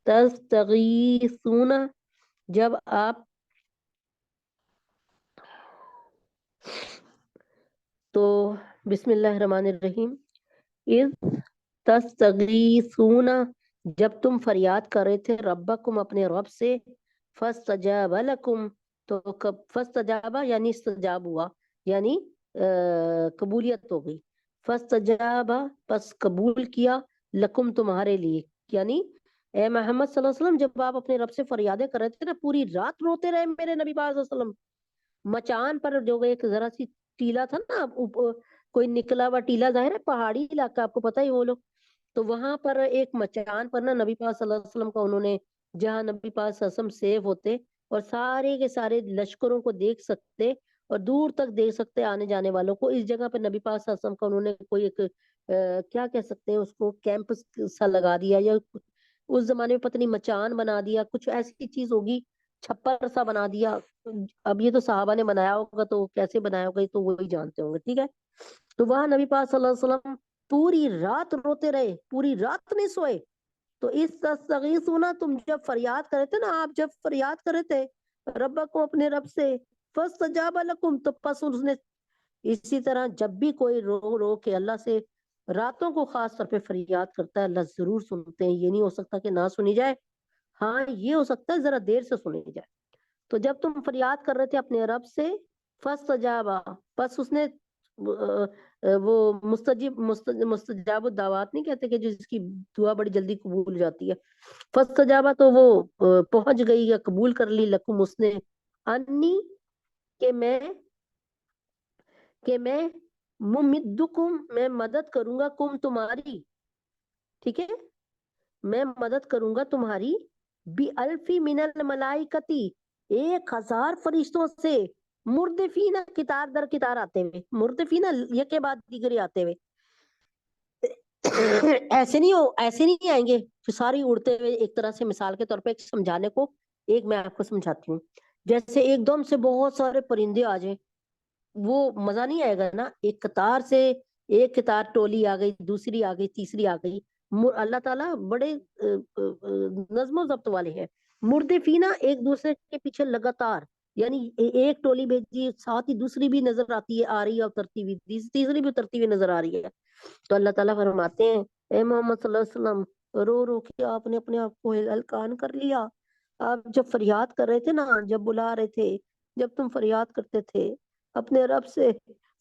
تستغیثون، جب آپ، تو بسم اللہ الرحمن الرحیم. اذ تستغیثون، جب تم فریاد کر رہے تھے، ربکم اپنے رب سے، فاستجاب لکم، تو فاستجابہ یعنی استجاب ہوا، یعنی قبولیت ہو گئی. فاستجابہ پس قبول کیا، لکم تمہارے لیے، یعنی اے محمد صلی اللہ علیہ وسلم جب آپ اپنے رب سے فریادیں کر رہے تھے نا، پوری رات روتے رہے میرے نبی پاک صلی اللہ علیہ وسلم. مچان پر جو ایک ذرا سی ٹیلا تھا نا، کوئی نکلا ہوا ٹیلا، ظاہر ہے پہاڑی علاقہ، آپ کو پتہ ہی وہ لوگ، تو وہاں پر ایک مچان پر نا نبی پاک صلی اللہ علیہ وسلم کا انہوں نے، جہاں نبی پاک صلی اللہ علیہ وسلم سیف ہوتے اور سارے کے سارے لشکروں کو دیکھ سکتے اور دور تک دیکھ سکتے آنے جانے والوں کو، اس جگہ پہ نبی پاک صلی اللہ علیہ وسلم کا انہوں نے کوئی ایک کیا کہہ سکتے ہیں اس کو، کیمپ سا لگا دیا، یا اس زمانے میں پتہ نہیں مچان بنا دیا، کچھ ایسی چیز ہوگی، چھپر سا بنا دیا. اب یہ تو صحابہ نے بنایا ہوگا، تو کیسے بنایا ہوگا یہ تو وہی جانتے ہوں گے، ٹھیک ہے. تو وہاں نبی پاک صلی اللہ علیہ وسلم پوری رات روتے رہے، پوری رات نہیں سوئے. تو اس تستغیثون، تم جب فریاد کرے تھے نا، آپ جب فریاد کرے تھے ربکم اپنے رب سے، فاستجاب لکم، تو پس اس نے، اسی طرح جب بھی کوئی رو رو کے اللہ سے راتوں کو خاص طور پہ فریاد کرتا ہے، اللہ ضرور سنتے ہیں. یہ نہیں ہو سکتا کہ نہ سنی جائے، ہاں یہ ہو سکتا ہے ذرا دیر سے سنی جائے. تو جب تم فریاد کر رہے تھے اپنے رب سے، فاستجابا، پس اس نے وہ مستجاب الدعوات نہیں کہتے کہ جس کی دعا بڑی جلدی قبول ہو جاتی ہے، فاستجابا تو وہ پہنچ گئی یا قبول کر لی، لکم اس نے، انی، کہ میں ممدکم، میں مدد کروں گا، کم تمہاری، ٹھیک ہے، میں مدد کروں گا تمہاری، بی الفی من الملائکتی، 1000 فرشتوں سے، مردفین کتار در کتار آتے ہوئے، مردفین یکے بعد دیگرے آتے ہوئے. ایسے نہیں آئیں گے کہ ساری اڑتے ہوئے. ایک طرح سے مثال کے طور پہ ایک سمجھانے کو، ایک میں آپ کو سمجھاتی ہوں، جیسے ایک دم سے بہت سارے پرندے آ جائیں، وہ مزہ نہیں آئے گا نا. ایک قطار سے، ایک قطار ٹولی آ گئی، دوسری آ گئی، تیسری آ گئی. اللہ تعالیٰ بڑے نظم و ضبط والے ہیں. مردفینہ ایک دوسرے کے پیچھے لگاتار، یعنی ایک ٹولی بھیجی، ساتھ ہی دوسری بھی نظر آتی ہے، آ رہی ہے، اترتی ہوئی، تیسری بھی اترتی ہوئی نظر آ رہی ہے. تو اللہ تعالیٰ فرماتے ہیں اے محمد صلی اللہ علیہ وسلم، رو رو کے آپ نے اپنے آپ کو ہلکان کر لیا. آپ جب فریاد کر رہے تھے نا، جب بلا رہے تھے، جب تم فریاد کرتے تھے اپنے رب سے،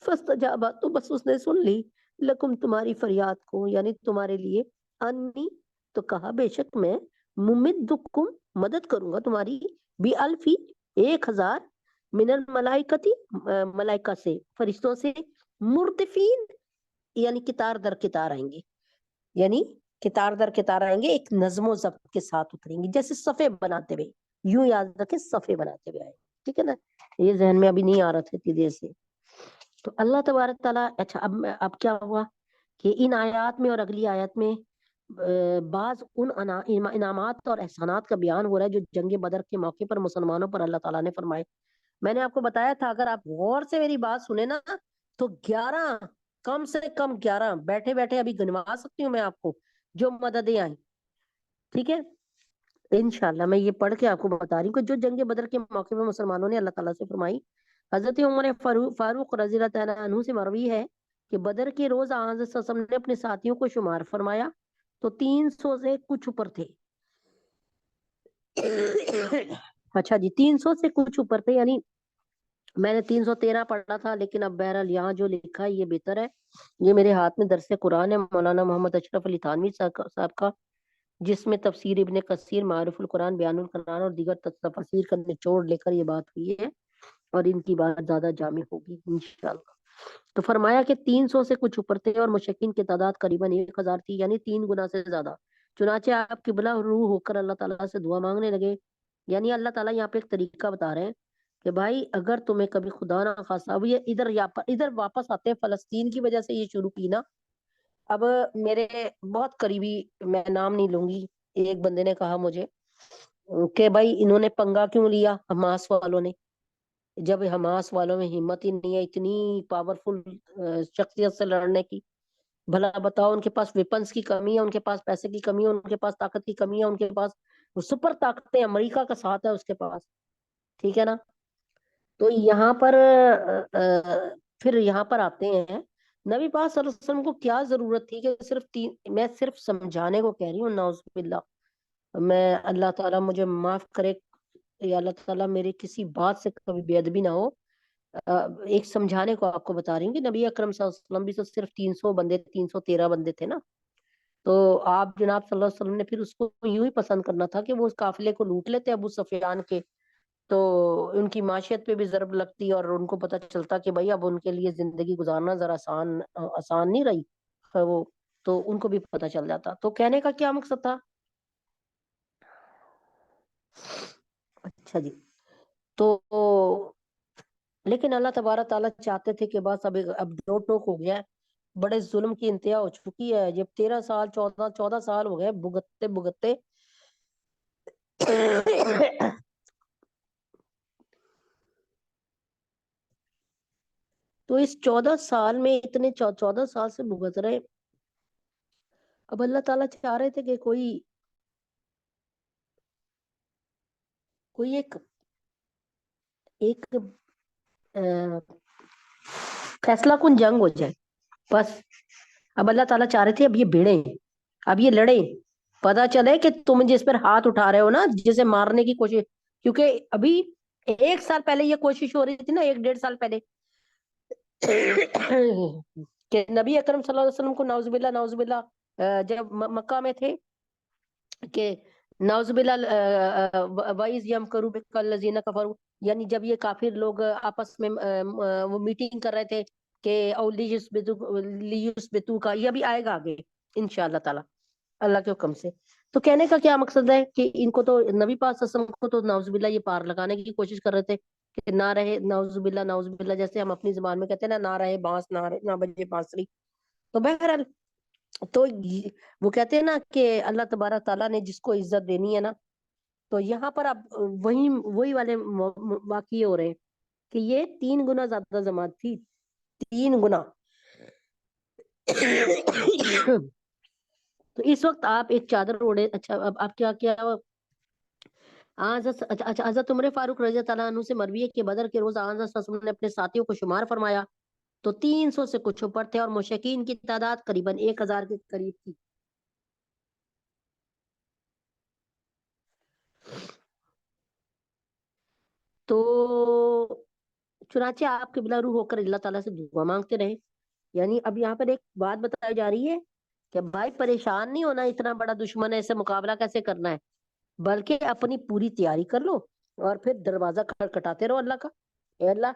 فاستجابا، تو بس اس نے سن لی، لکم تمہاری فریاد کو، یعنی تمہارے لیے، انی، تو کہا بے شک میں، ممدکم مدد کروں گا تمہاری، بی الفی 1000، من الملائکتی ملائکہ سے، فرشتوں سے، مردفین یعنی کتار در کتار آئیں گے، یعنی کتار در کتار آئیں گے، ایک نظم و ضبط کے ساتھ اتریں گے، جیسے صفے بناتے ہوئے، یوں یاد رکھے صفے بناتے ہوئے آئے، ٹھیک ہے نا. یہ ذہن میں ابھی نہیں آ رہا تھا اتنی دیر سے. تو اللہ تبارک تعالیٰ، اچھا اب کیا ہوا کہ ان آیات میں اور اگلی آیت میں بعض ان انعامات اور احسانات کا بیان ہو رہا ہے جو جنگ بدر کے موقع پر مسلمانوں پر اللہ تعالیٰ نے فرمائے. میں نے آپ کو بتایا تھا، اگر آپ غور سے میری بات سنیں نا، تو 11، کم سے کم 11 بیٹھے بیٹھے ابھی گنوا سکتی ہوں میں آپ کو، جو مددیں آئیں، ٹھیک ہے. انشاءاللہ میں یہ پڑھ کے آپ کو بتا رہی ہوں کہ جو جنگ بدر کے موقع پہ مسلمانوں نے اللہ تعالیٰ سے فرمائی. حضرت عمر فاروق رضی اللہ تعالیٰ عنہ سے مروی ہے کہ بدر کے روز حضرت صلی اللہ علیہ وسلم نے اپنے ساتھیوں کو شمار فرمایا تو 300 سے کچھ اوپر تھے. اچھا جی، 300 سے کچھ اوپر تھے، یعنی میں نے 313 پڑھا تھا، لیکن اب بہرحال یہاں جو لکھا ہے یہ بہتر ہے. یہ میرے ہاتھ میں درس قرآن ہے مولانا محمد اشرف علی تھانوی صاحب کا، جس میں تفسیر ابن کثیر، معارف القرآن، بیان القرآن اور دیگر تفاسیر کا نچوڑ لے کر یہ بات ہوئی ہے، اور ان کی بات زیادہ جامع ہوگی انشاءاللہ. تو فرمایا کہ 300 سے کچھ اوپر تھے اور مشرکین کی تعداد قریباً 1000 تھی، یعنی 3 گنا سے زیادہ. چنانچہ آپ قبلہ روح ہو کر اللہ تعالیٰ سے دعا مانگنے لگے. یعنی اللہ تعالیٰ یہاں پہ ایک طریقہ بتا رہے ہیں کہ بھائی اگر تمہیں کبھی خدا نہ خاصا، اب یہ ادھر واپس آتے ہیں، فلسطین کی وجہ سے یہ شروع کی نا. اب میرے بہت قریبی، میں نام نہیں لوں گی، ایک بندے نے کہا مجھے کہ بھائی انہوں نے پنگا کیوں لیا حماس والوں نے، جب حماس والوں میں ہمت ہی نہیں ہے اتنی پاورفل شخصیت سے لڑنے کی. بھلا بتاؤ، ان کے پاس ویپنس کی کمی ہے، ان کے پاس پیسے کی کمی ہے، ان کے پاس طاقت کی کمی ہے، ان کے پاس سپر طاقتیں امریکہ کا ساتھ ہے اس کے پاس. ٹھیک ہے نا. تو یہاں پر پھر یہاں پر آتے ہیں، نبی پاک صلی اللہ علیہ وسلم کو کیا ضرورت تھی کہ صرف میں صرف سمجھانے کو کہہ رہی ہوں، نعوذ باللہ. میں اللہ تعالیٰ مجھے معاف کرے، یا اللہ تعالیٰ میری کسی بات سے کبھی بے ادبی نہ ہو. ایک سمجھانے کو آپ کو بتا رہی ہوں کہ نبی اکرم صلی اللہ علیہ وسلم بھی تو صرف 300 بندے، 313 بندے تھے نا. تو آپ جناب صلی اللہ علیہ وسلم نے پھر اس کو یوں ہی پسند کرنا تھا کہ وہ اس قافلے کو لوٹ لیتے ابو سفیان کے، تو ان کی معیشت پہ بھی ضرب لگتی اور ان کو پتہ چلتا کہ بھائی اب ان کے لیے زندگی گزارنا ذرا آسان نہیں رہی وہ، تو ان کو بھی پتہ چل جاتا. تو کہنے کا کیا مقصد تھا؟ اچھا جی. تو لیکن اللہ تبارک تعالیٰ چاہتے تھے کہ بس اب دو ٹوک ہو گیا ہے، بڑے ظلم کی انتہا ہو چکی ہے. جب 13 سال 14 سال ہو گئے بھگتتے بھگتتے. تو اس 14 سال میں اتنے 14 سال سے بھگت رہے. اب اللہ تعالیٰ چاہ رہے تھے کہ کوئی ایک ایک فیصلہ کن جنگ ہو جائے بس. اب اللہ تعالیٰ چاہ رہے تھے اب یہ بھیڑیں، اب یہ لڑے، پتا چلے کہ تم جس پر ہاتھ اٹھا رہے ہو نا، جسے مارنے کی کوشش، کیونکہ ابھی 1 سال پہلے یہ کوشش ہو رہی تھی نا، 1 1.5 سال پہلے، کہ نبی اکرم صلی اللہ علیہ وسلم کو نعوذ باللہ نعوذ باللہ جب مکہ میں تھے کہ نعوذ باللہ وَإِذْ يَمْكُرُ بِكَ الَّذِينَ كَفَرُوا، یعنی جب یہ کافر لوگ آپس میں وہ میٹنگ کر رہے تھے کہ او لیسبتو کا، یہ بھی آئے گا آگے انشاءاللہ تعالی اللہ کے حکم سے. تو کہنے کا کیا مقصد ہے کہ ان کو تو نبی پاک صلی اللہ علیہ وسلم کو تو نعوذ باللہ یہ پار لگانے کی کوشش کر رہے تھے کہ نہ رہے نعوذ باللہ نعوذ باللہ، جیسے ہم اپنی زبان میں کہتے ہیں نا، نہ رہے بانس، نہ بجے بانسری. تو بہرحال تو وہ کہتے ہیں نا کہ اللہ تبارک تعالیٰ نے جس کو عزت دینی ہے نا، تو یہاں پر اب وہی والے واقعے ہو رہے ہیں کہ یہ 3 گنا زیادہ جماعت تھی، 3 گنا. تو اس وقت آپ ایک چادر اوڑے. اچھا اب آپ کیا کیا اچھا حضرت عمر فاروق رضی اللہ عنہ سے مروی ہے کہ بدر کے روز حضرت صلی اللہ علیہ وسلم نے اپنے ساتھیوں کو شمار فرمایا تو 300 سے کچھ اوپر تھے، اور مشرکین کی تعداد قریباً 1000 کے قریب تھی. تو چنانچہ آپ قبلہ روح ہو کر اللہ تعالیٰ سے دعا مانگتے رہے. یعنی اب یہاں پر ایک بات بتائی جا رہی ہے کہ بھائی پریشان نہیں ہونا، اتنا بڑا دشمن ہے، اسے مقابلہ کیسے کرنا ہے، بلکہ اپنی پوری تیاری کر لو اور پھر دروازہ کھٹکھٹاتے رہو اللہ کا. اے اللہ،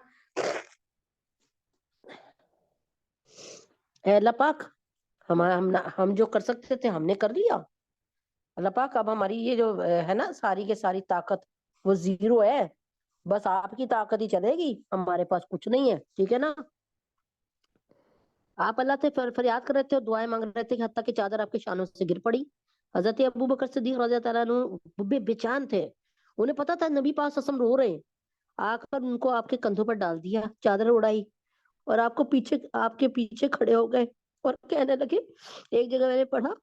اے اللہ پاک، ہم جو کر سکتے تھے ہم نے کر لیا. اللہ پاک اب ہماری یہ جو ہے نا ساری کے ساری طاقت وہ زیرو ہے، بس آپ کی طاقت ہی چلے گی، ہمارے پاس کچھ نہیں ہے. ٹھیک ہے نا. آپ اللہ سے فریاد کر رہے تھے اور دعائیں مانگ رہے تھے کہ حتیٰ کہ چادر آپ کے شانوں سے گر پڑی. حضرت ابو بکر صدیق رضی اللہ عنہ بے چان تھے، انہیں پتا تھا نبی پاک صلی اللہ علیہ وسلم رو رہے ہیں. آ کر ان کو آپ کے کندھوں پر ڈال دیا، چادر اڑائی اور آپ کے پیچھے کھڑے ہو گئے اور کہنے لگے، ایک جگہ میں نے پڑھا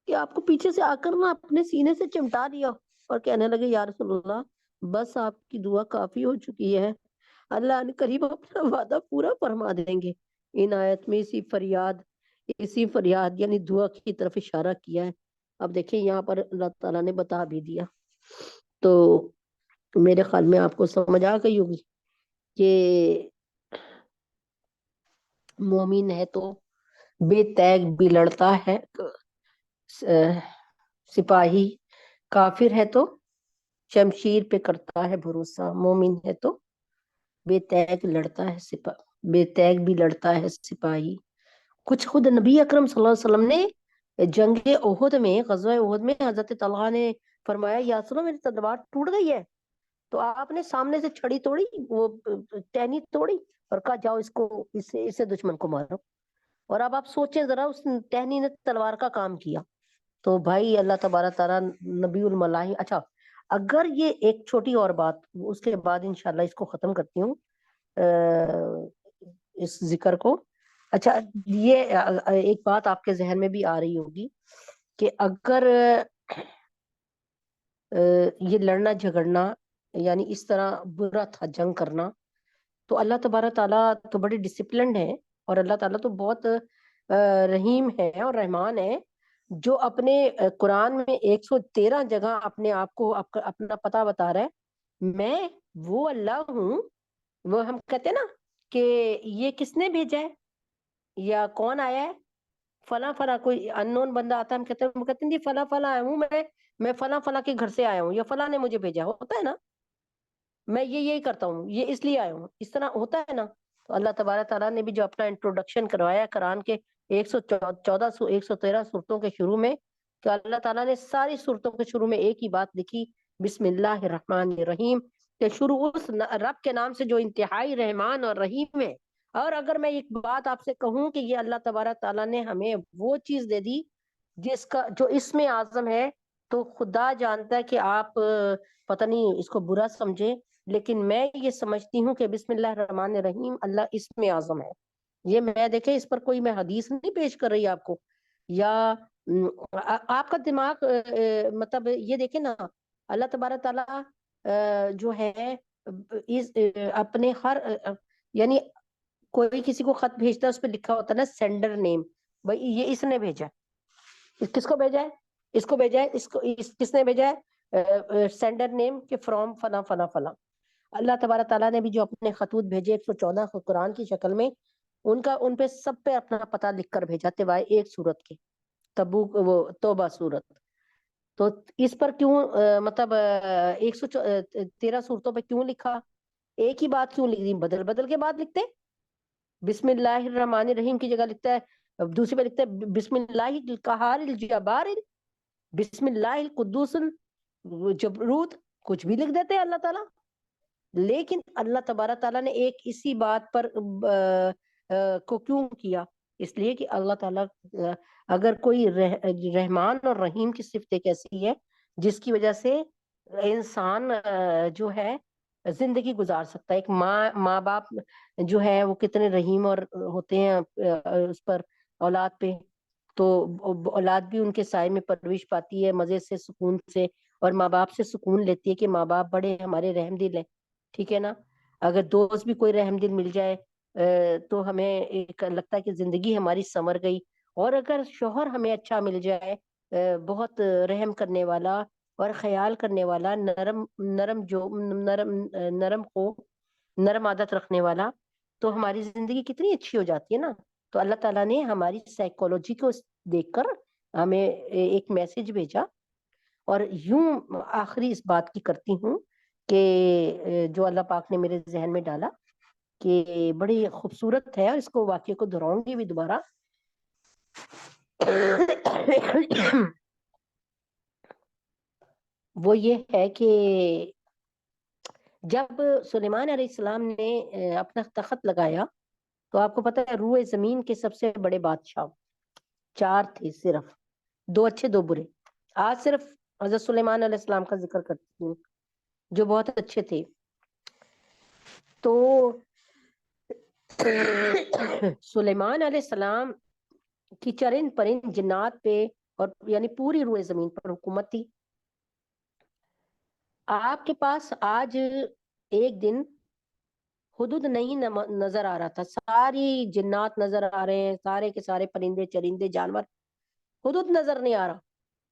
کہ آپ کو پیچھے سے آ کر نا اپنے سینے سے چمٹا دیا اور کہنے لگے یا رسول اللہ، بس آپ کی دعا کافی ہو چکی ہے، اللہ نے قریب اپنا وعدہ پورا فرما دیں گے. ان آیت میں اسی فریاد یعنی دعا کی طرف اشارہ کیا ہے. اب دیکھیں یہاں پر اللہ تعالیٰ نے بتا بھی دیا. تو میرے خیال میں آپ کو سمجھ آ گئی ہوگی کہ مومن ہے تو بے تیگ بھی لڑتا ہے، سپاہی کافر ہے تو شمشیر پہ کرتا ہے بھروسہ. مومن ہے تو بے تیگ لڑتا ہے بے تیگ بھی لڑتا ہے سپاہی. کچھ خود نبی اکرم صلی اللہ علیہ وسلم نے جنگ احد میں، غزوہ احد میں حضرت طلحہ نے فرمایا یا رسول اللہ میری تلوار ٹوٹ گئی ہے. تو آپ نے سامنے سے چھڑی توڑی، وہ ٹہنی توڑی اور کہا جاؤ اس کو، اسے دشمن کو مارو. اور اب آپ سوچیں ذرا، اس ٹہنی نے تلوار کا کام کیا. تو بھائی اللہ تبارک تعالیٰ نبی الملاحی. اچھا اگر یہ ایک چھوٹی اور بات، اس کے بعد انشاءاللہ اس کو ختم کرتی ہوں اس ذکر کو. اچھا یہ ایک بات آپ کے ذہن میں بھی آ رہی ہوگی کہ اگر یہ لڑنا جھگڑنا یعنی اس طرح برا تھا جنگ کرنا، تو اللہ تبارک تعالیٰ تو بڑے ڈسپلنڈ ہیں، اور اللہ تعالیٰ تو بہت رحیم ہے اور رحمان ہے، جو اپنے قرآن میں 113 جگہ اپنے آپ کو اپنا پتہ بتا رہا ہے. میں وہ اللہ ہوں. وہ ہم کہتے ہیں نا کہ یہ کس نے بھیجا ہے یا کون آیا ہے، فلاں فلاں کوئی ان نون بندہ آتا ہے، ہم کہتے ہیں جی فلاں فلاں آیا ہوں میں فلاں فلاں کے گھر سے آیا ہوں، یا فلاں نے مجھے بھیجا. ہوتا ہے نا، میں یہی کرتا ہوں، یہ اس لیے آیا ہوں، اس طرح ہوتا ہے نا. تو اللہ تبارک تعالیٰ نے بھی جو اپنا انٹروڈکشن کروایا قرآن کے 113 صورتوں کے شروع میں، کہ اللہ تعالیٰ نے ساری صورتوں کے شروع میں ایک ہی بات لکھی، بسم اللہ الرحمن الرحیم، کہ شروع اس رب کے نام سے جو انتہائی رحمان اور رحیم ہے. اور اگر میں ایک بات آپ سے کہوں کہ یہ اللہ تبارک تعالیٰ نے ہمیں وہ چیز دے دی جس کا جو اسم اعظم ہے، تو خدا جانتا ہے کہ آپ پتہ نہیں اس کو برا سمجھے، لیکن میں یہ سمجھتی ہوں کہ بسم اللہ الرحمن الرحیم اللہ اسم اعظم ہے. یہ میں دیکھیں اس پر کوئی میں حدیث نہیں پیش کر رہی آپ کو، یا آپ کا دماغ مطلب یہ دیکھیں نا، اللہ تبارک تعالیٰ جو ہے اپنے ہر یعنی کوئی کسی کو خط بھیجتا ہے اس پہ لکھا ہوتا ہے نا سینڈر نیم، بھائی یہ اس نے بھیجا ہے. کس کو بھیجا ہے؟ اس کو بھیجا ہے. کس نے بھیجا ہے؟ سینڈر نیم کے فرام فلاں فلاں فلاں. اللہ تبارک تعالیٰ نے بھی جو اپنے خطوط بھیجے 114 قرآن کی شکل میں، ان پہ سب پہ اپنا پتہ لکھ کر بھیجا سوائے ایک سورت کے، تبوک وہ توبہ سورت. تو اس پر کیوں مطلب 113 صورتوں پہ کیوں لکھا؟ ایک ہی بات کیوں لکھ دی؟ بدل بدل کے بعد لکھتے. بسم اللہ الرحمن الرحیم کی جگہ لکھتا ہے، دوسری پہ لکھتا ہے بسم اللہ القہار الجبار، بسم اللہ القدوس الجبروت، کچھ بھی لکھ دیتے ہیں اللہ تعالیٰ. لیکن اللہ تبارک تعالیٰ نے ایک اسی بات پر کو کیوں کیا؟ اس لیے کہ اللہ تعالیٰ اگر کوئی رحمان اور رحیم کی صفت ایک ایسی ہے جس کی وجہ سے انسان جو ہے زندگی گزار سکتا ہے. ایک ماں باپ جو ہے وہ کتنے رحیم اور ہوتے ہیں اس پر اولاد پہ، تو اولاد بھی ان کے سائے میں پرورش پاتی ہے مزے سے سکون سے، اور ماں باپ سے سکون لیتی ہے کہ ماں باپ بڑے ہمارے رحم دل ہیں. ٹھیک ہے نا. اگر دوست بھی کوئی رحم دل مل جائے تو ہمیں ایک لگتا ہے کہ زندگی ہماری سنور گئی. اور اگر شوہر ہمیں اچھا مل جائے، بہت رحم کرنے والا اور خیال کرنے والا، نرم کو نرم عادت رکھنے والا، تو ہماری زندگی کتنی اچھی ہو جاتی ہے نا. تو اللہ تعالیٰ نے ہماری سائیکولوجی کو دیکھ کر ہمیں ایک میسج بھیجا. اور یوں آخری اس بات کی کرتی ہوں کہ جو اللہ پاک نے میرے ذہن میں ڈالا کہ بڑی خوبصورت ہے، اور اس کو واقعے کو دہراؤں گی بھی دوبارہ. وہ یہ ہے کہ جب سلیمان علیہ السلام نے اپنا تخت لگایا، تو آپ کو پتہ ہے روئے زمین کے سب سے بڑے بادشاہ 4 تھے، صرف 2 اچھے 2 برے. آج صرف حضرت سلیمان علیہ السلام کا ذکر کرتی ہوں جو بہت اچھے تھے. تو سلیمان علیہ السلام کی چرند پرند جنات پہ اور یعنی پوری روئے زمین پر حکومت تھی. آپ کے پاس آج ایک دن حدود نہیں نظر آ رہا تھا، ساری جنات نظر آ رہے ہیں، سارے کے سارے پرندے چرندے جانور، حدود نظر نہیں آ رہا.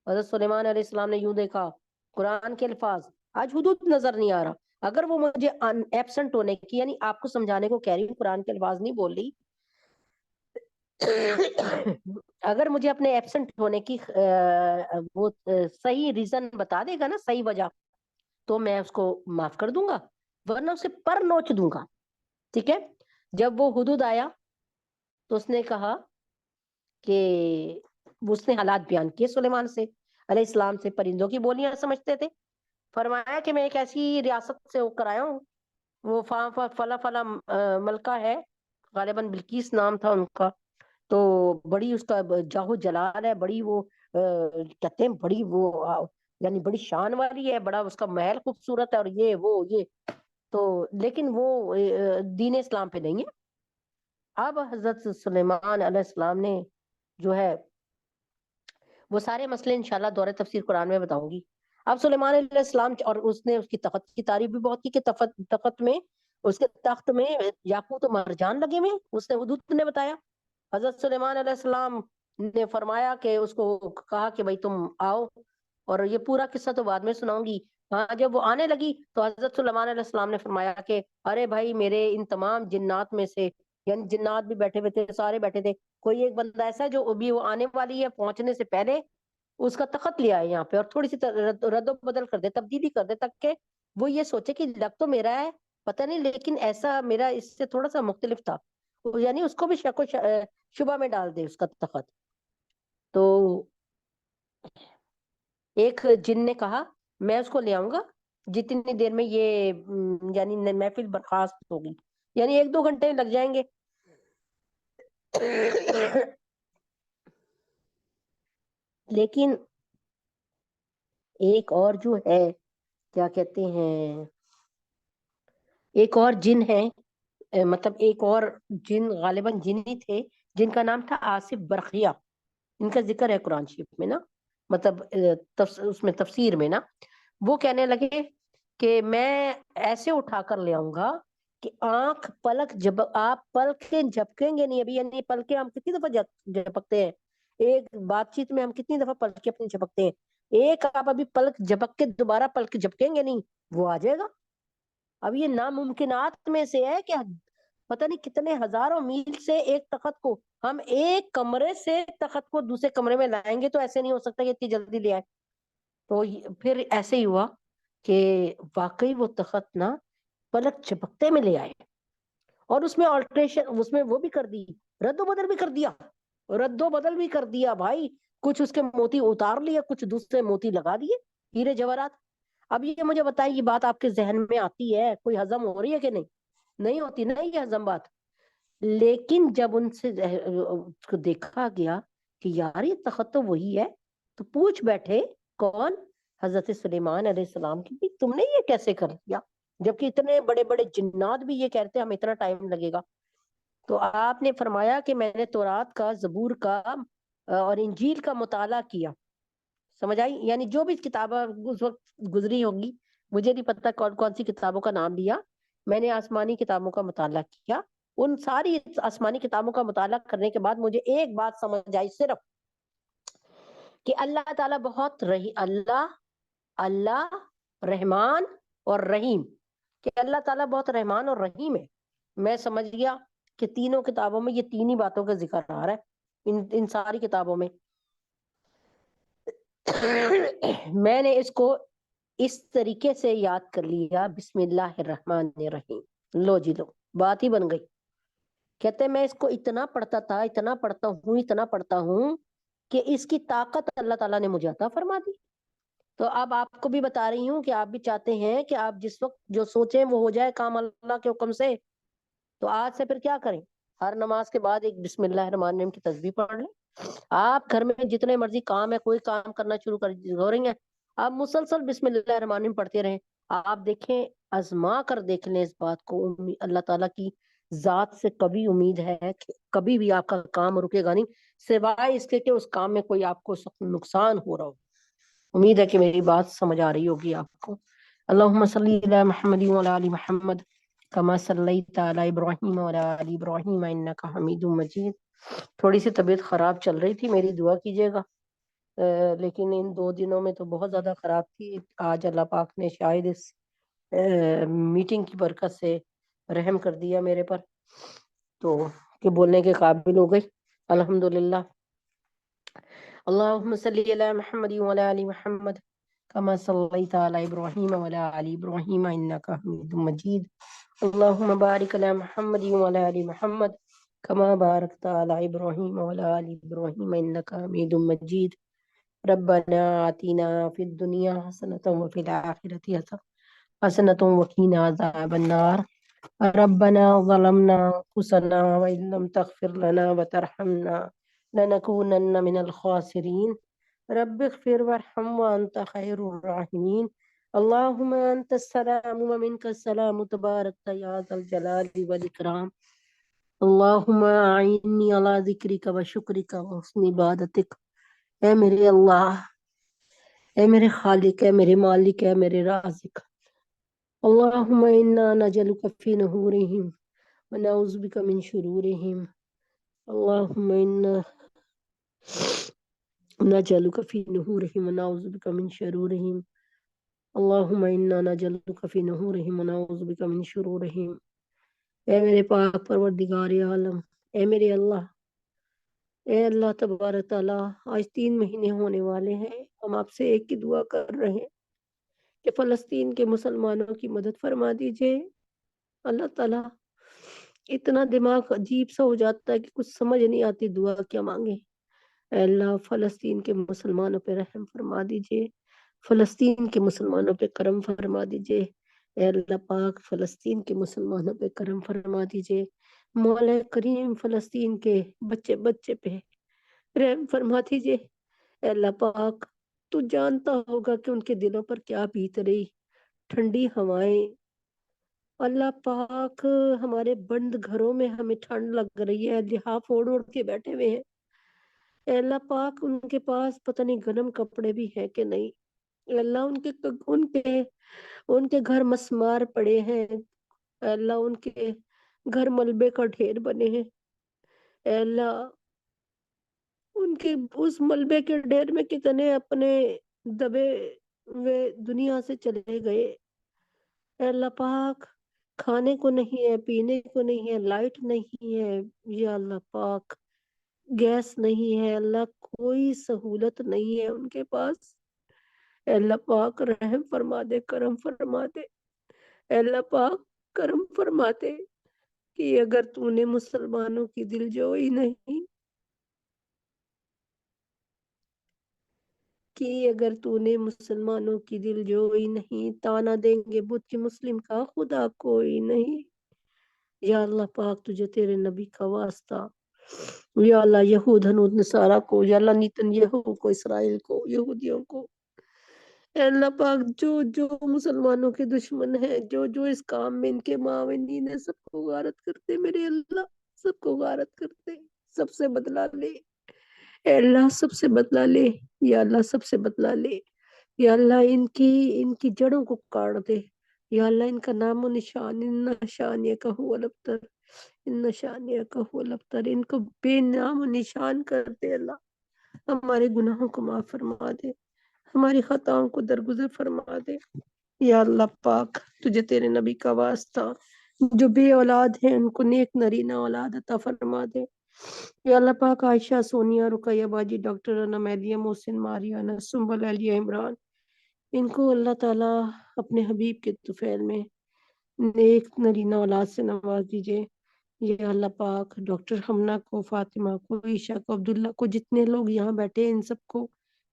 حضرت سلیمان علیہ السلام نے یوں دیکھا، قرآن کے الفاظ، آج حدود نظر نہیں آ رہا. اگر وہ مجھے ایبسنٹ ہونے کی، یعنی آپ کو سمجھانے کو کہہ رہی ہوں، قرآن کے الفاظ نہیں بول رہی، اگر مجھے اپنے ایبسنٹ ہونے کی وہ صحیح ریزن بتا دے گا نا، صحیح وجہ، تو میں اس کو معاف کر دوں گا، ورنہ اسے پر نوچ دوں گا. ٹھیک ہے. جب وہ حدود آیا تو اس نے کہا کہ اس نے حالات بیان کیے سلیمان سے علیہ السلام سے. پرندوں کی بولیاں سمجھتے تھے، فرمایا کہ میں ایک ایسی ریاست سے ہو کر آیا ہوں، وہ فلا فلا ملکہ ہے، غالباً بلقیس نام تھا ان کا، تو بڑی اس کا جاہو جلال ہے، بڑی وہ کہتے ہیں بڑی وہ یعنی بڑی شان والی ہے، بڑا اس کا محل خوبصورت ہے، اور یہ تو لیکن وہ دین اسلام پہ نہیں ہے۔ اب حضرت سلیمان علیہ السلام نے جو ہے وہ سارے مسئلے انشاءاللہ دورہ تفسیر قرآن میں بتاؤں گی۔ اب سلیمان علیہ السلام، اور اس نے اس کی تخت کی تعریف بھی بہت کی کہ تخت میں، اس کے تخت میں یاقوت و مرجان لگے ہوئے، اس نے حدود نے بتایا۔ حضرت سلیمان علیہ السلام نے فرمایا کہ اس کو کہا کہ بھائی تم آؤ، اور یہ پورا قصہ تو بعد میں سناؤں گی۔ ہاں جب وہ آنے لگی تو حضرت سلیمان علیہ السلام نے فرمایا کہ ارے بھائی میرے ان تمام جنات میں سے، یعنی جنات بھی بیٹھے ہوئے تھے، سارے بیٹھے تھے، کوئی ایک بندہ ایسا ہے جو ابھی وہ آنے والی ہے، پہنچنے سے پہلے اس کا تخت لے آئے یہاں پہ، اور تھوڑی سی رد و بدل کر دے، تبدیلی کر دے، تاکہ وہ یہ سوچے کہ لگ تو میرا ہے پتہ نہیں، لیکن ایسا میرا اس سے تھوڑا سا مختلف تھا، یعنی اس کو بھی شک و شبہ میں ڈال دے اس کا تخت۔ تو ایک جن نے کہا میں اس کو لے آؤں گا جتنی دیر میں یہ یعنی محفل برخاست ہوگی، یعنی 1-2 گھنٹے لگ جائیں گے۔ لیکن ایک اور جو ہے کیا کہتے ہیں، ایک اور جن ہے، مطلب ایک اور جن غالباً جن ہی تھے، جن کا نام تھا آصف برقیہ، ان کا ذکر ہے قرآن شریف میں نا، مطلب اس میں تفسیر میں نا، وہ کہنے لگے کہ میں ایسے اٹھا کر لے آؤں گا کہ آنکھ پلک، جب آپ پلکیں جھپکیں گے نہیں ابھی، یعنی پلکیں ہم کتنی دفعہ جھپکتے ہیں، ایک بات چیت میں ہم کتنی دفعہ پلکیں اپنی جھپکتے ہیں، ایک آپ ابھی پلک جھپک کے دوبارہ پلک جھپکیں گے نہیں، وہ آ جائے گا۔ اب یہ ناممکنات میں سے ہے کہ پتہ نہیں کتنے ہزاروں میل سے ایک تخت کو ہم ایک کمرے سے تخت کو دوسرے کمرے میں لائیں گے، تو ایسے نہیں ہو سکتا کہ اتنی جلدی لے آئے۔ تو پھر ایسے ہی ہوا کہ واقعی وہ تخت نا پلک جھپکتے میں لے آئے، اور اس میں آلٹریشن، اس میں وہ بھی کر دی، رد و بدل بھی کر دیا، رد و بدل بھی کر دیا بھائی، کچھ اس کے موتی اتار لیے، کچھ دوسرے موتی لگا دیے، ہیرے جواہرات۔ اب یہ مجھے بتائیں، یہ بات آپ کے ذہن میں آتی ہے، کوئی ہضم ہو رہی ہے کہ نہیں؟ نہیں ہوتی نا یہ ہضم بات۔ لیکن جب ان سے کو دیکھا گیا کہ یار یہ تخت تو وہی ہے، تو پوچھ بیٹھے کون؟ حضرت سلیمان علیہ السلام کی بھی تم نے یہ کیسے کر دیا، جبکہ اتنے بڑے بڑے جنات بھی یہ کہتے ہیں ہمیں اتنا ٹائم لگے گا۔ تو آپ نے فرمایا کہ میں نے تورات کا، زبور کا اور انجیل کا مطالعہ کیا، سمجھ آئی؟ یعنی جو بھی کتابیں اس وقت گزری ہوں گی، مجھے نہیں پتا کون کون سی کتابوں کا نام لیا، میں نے آسمانی کتابوں کا مطالعہ کیا۔ ان ساری آسمانی کتابوں کا مطالعہ کرنے کے بعد مجھے ایک بات سمجھ آئی صرف، کہ اللہ تعالیٰ بہت اللہ رحمان اور رحیم، کہ اللہ تعالیٰ بہت رحمان اور رحیم ہے۔ میں سمجھ گیا کہ تینوں کتابوں میں یہ تین ہی باتوں کا ذکر آ رہا ہے، ان ساری کتابوں میں۔ میں نے اس کو اس طریقے سے یاد کر لیا، بسم اللہ الرحمن الرحیم، لو جی لو، بات ہی بن گئی۔ کہتے ہیں میں اس کو اتنا پڑھتا تھا، اتنا پڑھتا ہوں کہ اس کی طاقت اللہ تعالیٰ نے مجھے عطا فرما دی۔ تو اب آپ کو بھی بتا رہی ہوں کہ آپ بھی چاہتے ہیں کہ آپ جس وقت جو سوچیں وہ ہو جائے کام اللہ کے حکم سے، تو آج سے پھر کیا کریں؟ ہر نماز کے بعد ایک بسم اللہ الرحمن الرحیم کی تسبیح پڑھ لیں۔ آپ گھر میں جتنے مرضی کام ہے، کوئی کام کرنا شروع ہو رہی ہیں، آپ مسلسل بسم اللہ الرحمن الرحیم پڑھتے رہیں، آپ دیکھیں، آزما کر دیکھ لیں اس بات کو، اللہ تعالیٰ کی ذات سے کبھی امید ہے کہ کبھی بھی آپ کا کام رکے گا نہیں، سوائے اس کے کہ اس کام میں کوئی آپ کو نقصان ہو رہا ہو۔ امید ہے کہ میری بات سمجھ آ رہی ہوگی آپ کو۔ اللہم صلی علی محمد وعلی آل محمد کما صلیت علی ابراہیم وعلی آل ابراہیم انک حمید مجید۔ تھوڑی سی طبیعت خراب چل رہی تھی میری، دعا کیجیے گا، لیکن ان 2 دنوں میں تو بہت زیادہ خراب تھی۔ آج اللہ پاک نے شاید اس میٹنگ کی برکت سے رحم کر دیا میرے پر، تو کہ بولنے کے قابل ہو گئی، الحمدللہ۔ اللہم صلی علی محمد وعلی آل محمد کما صلیت علی ابراہیم وعلی آل ابراہیم انک حمید مجید۔ اللہم بارک علی محمد وعلی آل محمد کما بارکت علی ابراہیم وعلی آل ابراہیم انک حمید مجید۔ ربنا آتنا فی الدنیا حسنۃ وفی الآخرۃ حسنۃ وقنا عذاب النار ربنا ظلمنا أنفسنا وإن لم تغفر لنا وترحمنا لنكونن من الخاسرين رب اغفر وارحم وأنت خير الراحمين اللهم أنت السلام ومنك السلام تبارك يا ذا الجلال والإكرام اللهم أعني على ذكرك وشكرك وحسن عبادتك اے میرے اللہ، اے میرے خالق، اے میرے مالک، اے میرے رازق، اللهم إنا نجعلك في نحورهم ونعوذ بك من شرورهم اللهم إنا نجعلك في نحورهم ونعوذ بك من شرورهم اللهم إنا نجعلك في نحورهم ونعوذ بك من شرورهم اے میرے پاک پروردگار عالم، اے میرے اللہ، اے اللہ تبارک تعالیٰ، آج 3 مہینے ہونے والے ہیں، ہم آپ سے ایک کی دعا کر رہے ہیں کہ فلسطین کے مسلمانوں کی مدد فرما دیجئے۔ اللہ تعالیٰ، اتنا دماغ عجیب سا ہو جاتا ہے کہ کچھ سمجھ نہیں آتی دعا کیا مانگے۔ اے اللہ، فلسطین کے مسلمانوں پہ رحم فرما دیجئے، فلسطین کے مسلمانوں پہ کرم فرما دیجئے۔ اے اللہ پاک، فلسطین کے مسلمانوں پہ کرم فرما دیجئے۔ مولا کریم، فلسطین کے بچے بچے پہ رحم فرما دیجئے۔ اے اللہ پاک، تو جانتا ہوگا کہ ان کے دلوں پر کیا بیت رہی، ٹھنڈی ہوائیں، اللہ پاک، ہمارے بند گھروں میں ہمیں ٹھنڈ لگ رہی ہے، لحاف اوڑھ اوڑھ کے بیٹھے ہوئے ہیں۔ اے اللہ پاک، ان کے پاس پتہ نہیں گرم کپڑے بھی ہیں کہ نہیں۔ اے اللہ، ان کے گھر مسمار پڑے ہیں۔ اے اللہ، ان کے گھر ملبے کا ڈھیر بنے ہیں۔ اے اللہ، ان کے اس ملبے کے ڈھیر میں کتنے اپنے دبے ہوئے دنیا سے چلے گئے۔ اے اللہ پاک، کھانے کو نہیں ہے، پینے کو نہیں ہے، لائٹ نہیں ہے، یا اللہ پاک، گیس نہیں ہے، اللہ کوئی سہولت نہیں ہے ان کے پاس۔ اے اللہ پاک، رحم فرما دے، کرم فرما دے۔ اے اللہ پاک، کرم فرما دے کہ اگر تو نے مسلمانوں کی دل جوئی نہیں اگر تو نے مسلمانوں کی دل جوئی نہیں، تانا دیں گے بت کی مسلم کا خدا کوئی نہیں۔ یا اللہ پاک، تجھے تیرے نبی کا واسطہ، یا اللہ، یہود ہنود نصارہ کو، یا اللہ نیتن یہو کو، اسرائیل کو، یہودیوں کو، اے اللہ پاک، جو جو مسلمانوں کے دشمن ہیں، جو جو اس کام میں ان کے معاونین ہیں، سب کو غارت کرتے میرے اللہ، سب کو غارت کرتے، سب سے بدلہ لے۔ اے اللہ، سب سے بدلہ لے، یا اللہ، سب سے بدلہ لے۔ یا اللہ، ان کی جڑوں کو کاٹ دے۔ یا اللہ، ان کا نام و نشان، ان شانیہ کا ہو الابتر، ان شانیہ کا ہو الابتر، ان کو بے نام و نشان کر دے اللہ۔ ہمارے گناہوں کو معاف فرما دے، ہماری خطاؤں کو درگزر فرما دے۔ یا اللہ پاک، تجھے تیرے نبی کا واسطہ، جو بے اولاد ہیں ان کو نیک نرینہ اولاد عطا فرما دے۔ یا اللہ پاک، عائشہ، سونیا، رقیہ باجی، ڈاکٹر انا، میدیہ، محسن، ماریانا، سنبل، علیہ، عمران، ان کو اللہ تعالیٰ اپنے حبیب کے طفیل میں نیک نرینہ اولاد سے نواز دیجئے۔ یا اللہ پاک، ڈاکٹر حمنہ کو، فاطمہ کو، عائشہ کو، عبداللہ کو، جتنے لوگ یہاں بیٹھے ہیں، ان سب کو،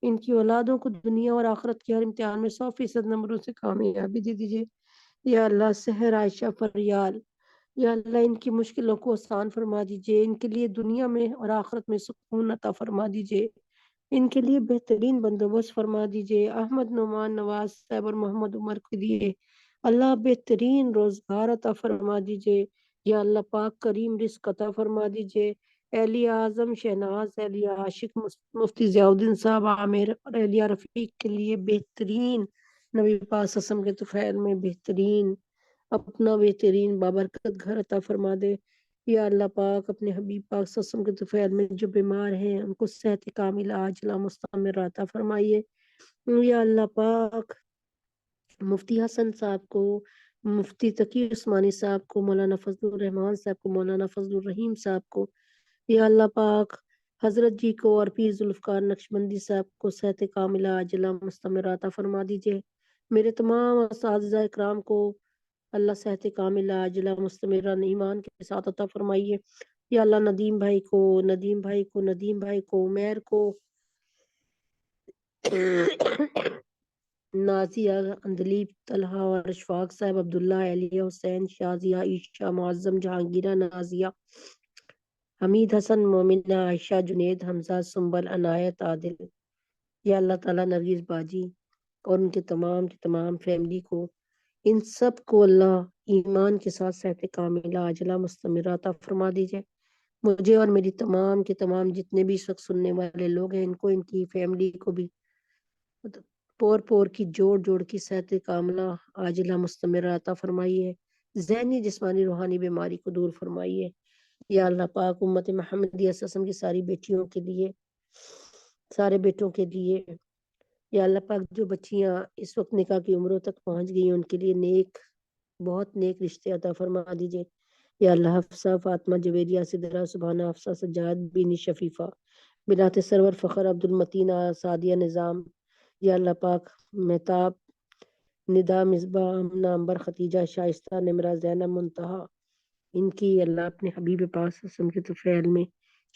ان کی اولادوں کو دنیا اور آخرت کے ہر امتحان میں 100% نمبروں سے کامیابی دے دیجئے۔ یا اللہ، سحر، عائشہ، فریال، یا اللہ، ان کی مشکلوں کو آسان فرما دیجئے، ان کے لیے دنیا میں اور آخرت میں سکون عطا فرما دیجئے، ان کے لیے بہترین بندوبست فرما دیجئے۔ احمد، نعمان، نواز صاحب اور محمد عمر کے لیے اللہ بہترین روزگار عطا فرما دیجئے۔ یا اللہ پاک، کریم رزق عطا فرما دیجئے۔ اہلیہ اعظم شہناز، اہلیہ عاشق، مفتی ضیاء الدین صاحب عامر اور اہلیہ رفیق کے لیے بہترین نبی پاک صلی اللہ علیہ وسلم کے طفیل میں بہترین، اپنا بہترین بابرکت گھر عطا فرما دے۔ یا اللہ پاک، اپنے حبیب پاک صلی اللہ علیہ وسلم کے طفیل میں جو بیمار ہیں ان کو صحت کاملہ عاجلہ مستمر عطا فرمائیے۔ یا اللہ پاک، مفتی حسن صاحب کو، مفتی تقی عثمانی صاحب کو، مولانا فضل الرحمان صاحب کو، مولانا فضل الرحیم صاحب کو، یا اللہ پاک، حضرت جی کو اور پیر ذوالفقار نقشبندی صاحب کو صحت کاملہ عاجلہ مستمر عطا فرما دیجئے۔ میرے تمام اساتذہ اکرام کو اللہ صحت کاملہ عاجلہ مستمرہ ایمان کے ساتھ عطا فرمائیے۔ یا اللہ، ندیم بھائی کو، ندیم بھائی کو، ندیم بھائی کو، عمیر کو، نازیہ، اندلیب، طلحہ اور اشفاق صاحب، عبداللہ، علیہ، حسین، شازیہ، عائشہ، معظم، جہانگیرہ، نازیہ، حمید، حسن، مومنہ، عائشہ، جنید، حمزہ، سنبل، عنایت، عادل، یا اللہ تعالیٰ نرگس باجی اور ان کے تمام فیملی کو، ان سب کو اللہ ایمان کے ساتھ صحت کاملہ عاجلہ مستمرہ عطا فرما دیجئے. مجھے اور میری تمام جتنے بھی اس وقت سننے والے لوگ ہیں، ان کو، ان کی فیملی کو بھی پور کی جوڑ کی صحت کاملہ عاجلہ مستمرہ عطا فرمائیے. ذہنی جسمانی روحانی بیماری کو دور فرمائیے. یا اللہ پاک امت محمدیہ صلی اللہ علیہ وسلم کی ساری بیٹیوں کے لیے، سارے بیٹوں کے لیے، یا اللہ پاک جو بچیاں اس وقت نکاح کی عمروں تک پہنچ گئی ہیں، ان کے لیے بہت نیک رشتے عطا فرما دیجئے. یا اللہ حفصہ، فاطمہ، جویریہ، صدرہ، سبحانہ، حفصہ، سجاد، بینی، شفیفہ، بنات سرور، فخر، عبدالمتین، سعدیہ، نظام، یا اللہ پاک مہتاب، ندا، مصباح، امنہ، امبر، ختیجہ، شائستہ، نمرہ، زینب، منتہا، ان کی اللہ اپنے حبیب پاک صلی اللہ علیہ وسلم کے طفیل میں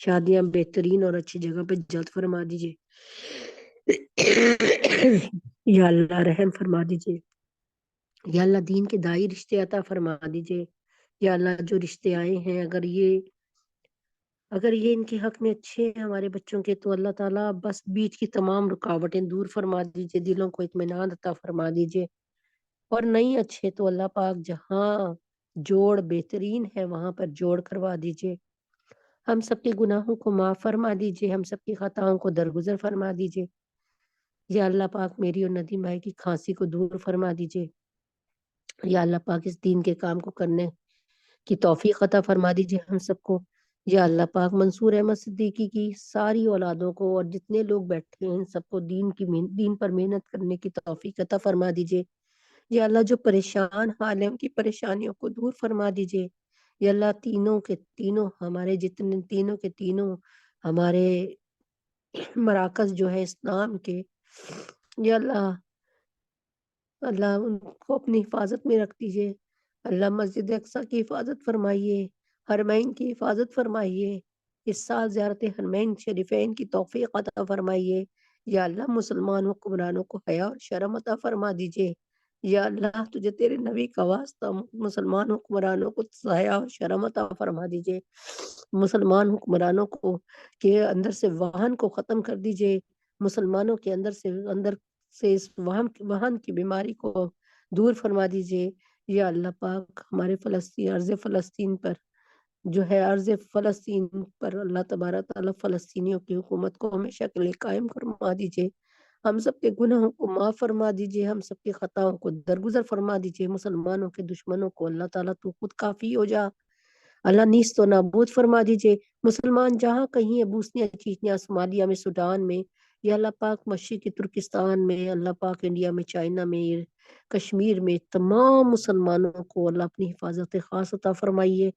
شادیاں بہترین اور اچھی جگہ پہ جلد فرما دیجئے. یا اللہ رحم فرما دیجئے. یا اللہ دین کے دائی رشتے عطا فرما دیجئے. یا اللہ جو رشتے آئے ہیں، اگر یہ ان کے حق میں اچھے ہیں ہمارے بچوں کے، تو اللہ تعالیٰ بس بیچ کی تمام رکاوٹیں دور فرما دیجئے، دلوں کو اطمینان عطا فرما دیجئے. اور نہیں اچھے تو اللہ پاک جہاں جوڑ بہترین ہے وہاں پر جوڑ کروا دیجئے. ہم سب کے گناہوں کو معاف فرما دیجئے، ہم سب کی خطاؤں کو درگزر فرما دیجئے. یا اللہ پاک میری اور ندیم بھائی کی کھانسی کو دور فرما دیجئے. یا اللہ پاک اس دین کے کام کو کرنے کی توفیق عطا فرما دیجئے ہم سب کو. یا اللہ پاک منصور احمد صدیقی کی ساری اولادوں کو اور جتنے لوگ بیٹھے ہیں سب کو دین پر محنت کرنے کی توفیق عطا فرما دیجئے. یا اللہ جو پریشان حال ہیں ان کی پریشانیوں کو دور فرما دیجئے. یا اللہ تینوں کے تینوں ہمارے مراکز جو ہے اسلام کے، یا اللہ ان کو اپنی حفاظت میں رکھ دیجئے. اللہ مسجد اقصی کی حفاظت فرمائیے، حرمین کی حفاظت فرمائیے، اس سال زیارت حرمین شریفین کی توفیق عطا فرمائیے. یا اللہ مسلمان حکمرانوں کو حیا اور شرم عطا فرما دیجئے. یا اللہ تجھے تیرے نبی کا واسطہ مسلمان حکمرانوں کو حیا اور شرم عطا فرما دیجئے. مسلمان حکمرانوں کو کے اندر سے وہن کو ختم کر دیجئے. مسلمانوں کے اندر سے اس وہن کی بیماری کو دور فرما دیجئے. یا اللہ پاک ہمارے فلسطین پر جو ہے اللہ تبارک تعالیٰ فلسطینیوں کی حکومت کو ہمیشہ کے لیے قائم فرما دیجئے. ہم سب کے گناہوں کو معاف فرما دیجئے، ہم سب کی خطاؤں کو درگزر فرما دیجئے. مسلمانوں کے دشمنوں کو اللہ تعالیٰ تو خود کافی ہو جا، اللہ نیست و نابود فرما دیجئے. مسلمان جہاں کہیں بوسنیا، چیچنیا، صومالیہ میں، سوڈان میں، یا اللہ پاک مشرقی ترکستان میں، اللہ پاک انڈیا میں، چائنا میں، کشمیر میں، تمام مسلمانوں کو اللہ اپنی حفاظت خاص عطا فرمائیے.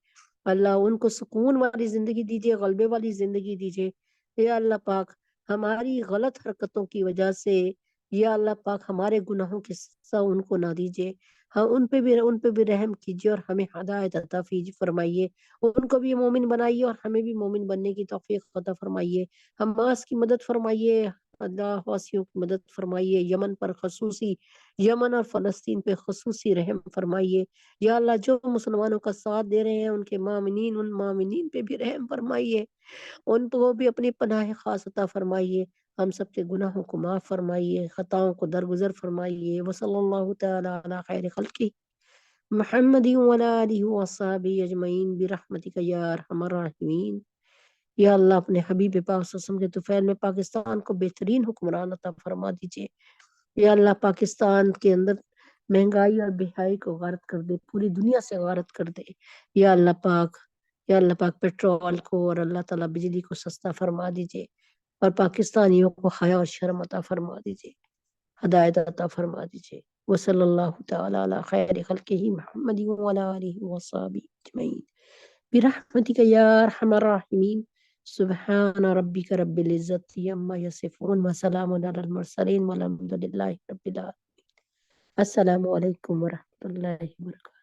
اللہ ان کو سکون والی زندگی دیجئے، غلبے والی زندگی دیجئے. یا اللہ پاک ہماری غلط حرکتوں کی وجہ سے، یا اللہ پاک ہمارے گناہوں کی سزا ان کو نہ دیجئے. ہاں ان پہ بھی رحم کیجئے اور ہمیں ہدایت عطا فرمائیے. ان کو بھی مومن بنائیے اور ہمیں بھی مومن بننے کی توفیق عطا فرمائیے. حماس کی مدد فرمائیے، اللہ حوثیوں کی مدد فرمائیے، یمن اور فلسطین پہ خصوصی رحم فرمائیے. یا اللہ جو مسلمانوں کا ساتھ دے رہے ہیں ان مامنین پہ بھی رحم فرمائیے، ان کو بھی اپنی پناہ خاص عطا فرمائیے. ہم سب کے گناہوں کو معاف فرمائیے، خطاؤں کو درگزر فرمائیے. وصلی اللہ تعالی علی خیر خلقہ محمد وعلی آلہ وصحبہ اجمعین برحمتک یا ارحم الراحمین. یا اللہ اپنے حبیب پاک صلی اللہ علیہ وسلم کے طفیل میں پاکستان کو بہترین حکمران عطا فرما دیجئے. یا اللہ پاکستان کے اندر مہنگائی اور بہائی کو غارت کر دے، پوری دنیا سے غارت کر دے. یا اللہ پاک پیٹرول کو اور اللہ تعالیٰ بجلی کو سستا فرما دیجئے، اور پاکستانیوں کو حیا اور شرم عطا فرما دیجئے، ہدایت عطا فرما دیجئے. وصلی اللہ تعالی علی خیر خلقہ محمد وعلی آلہ وصحبہ اجمعین برحمتک یا ارحم الراحمین. سبحان ربک رب العزت عما یصفون وسلام علی المرسلین والحمد للہ رب العالمین. السلام علیکم ورحمۃ اللہ وبرکاتہ.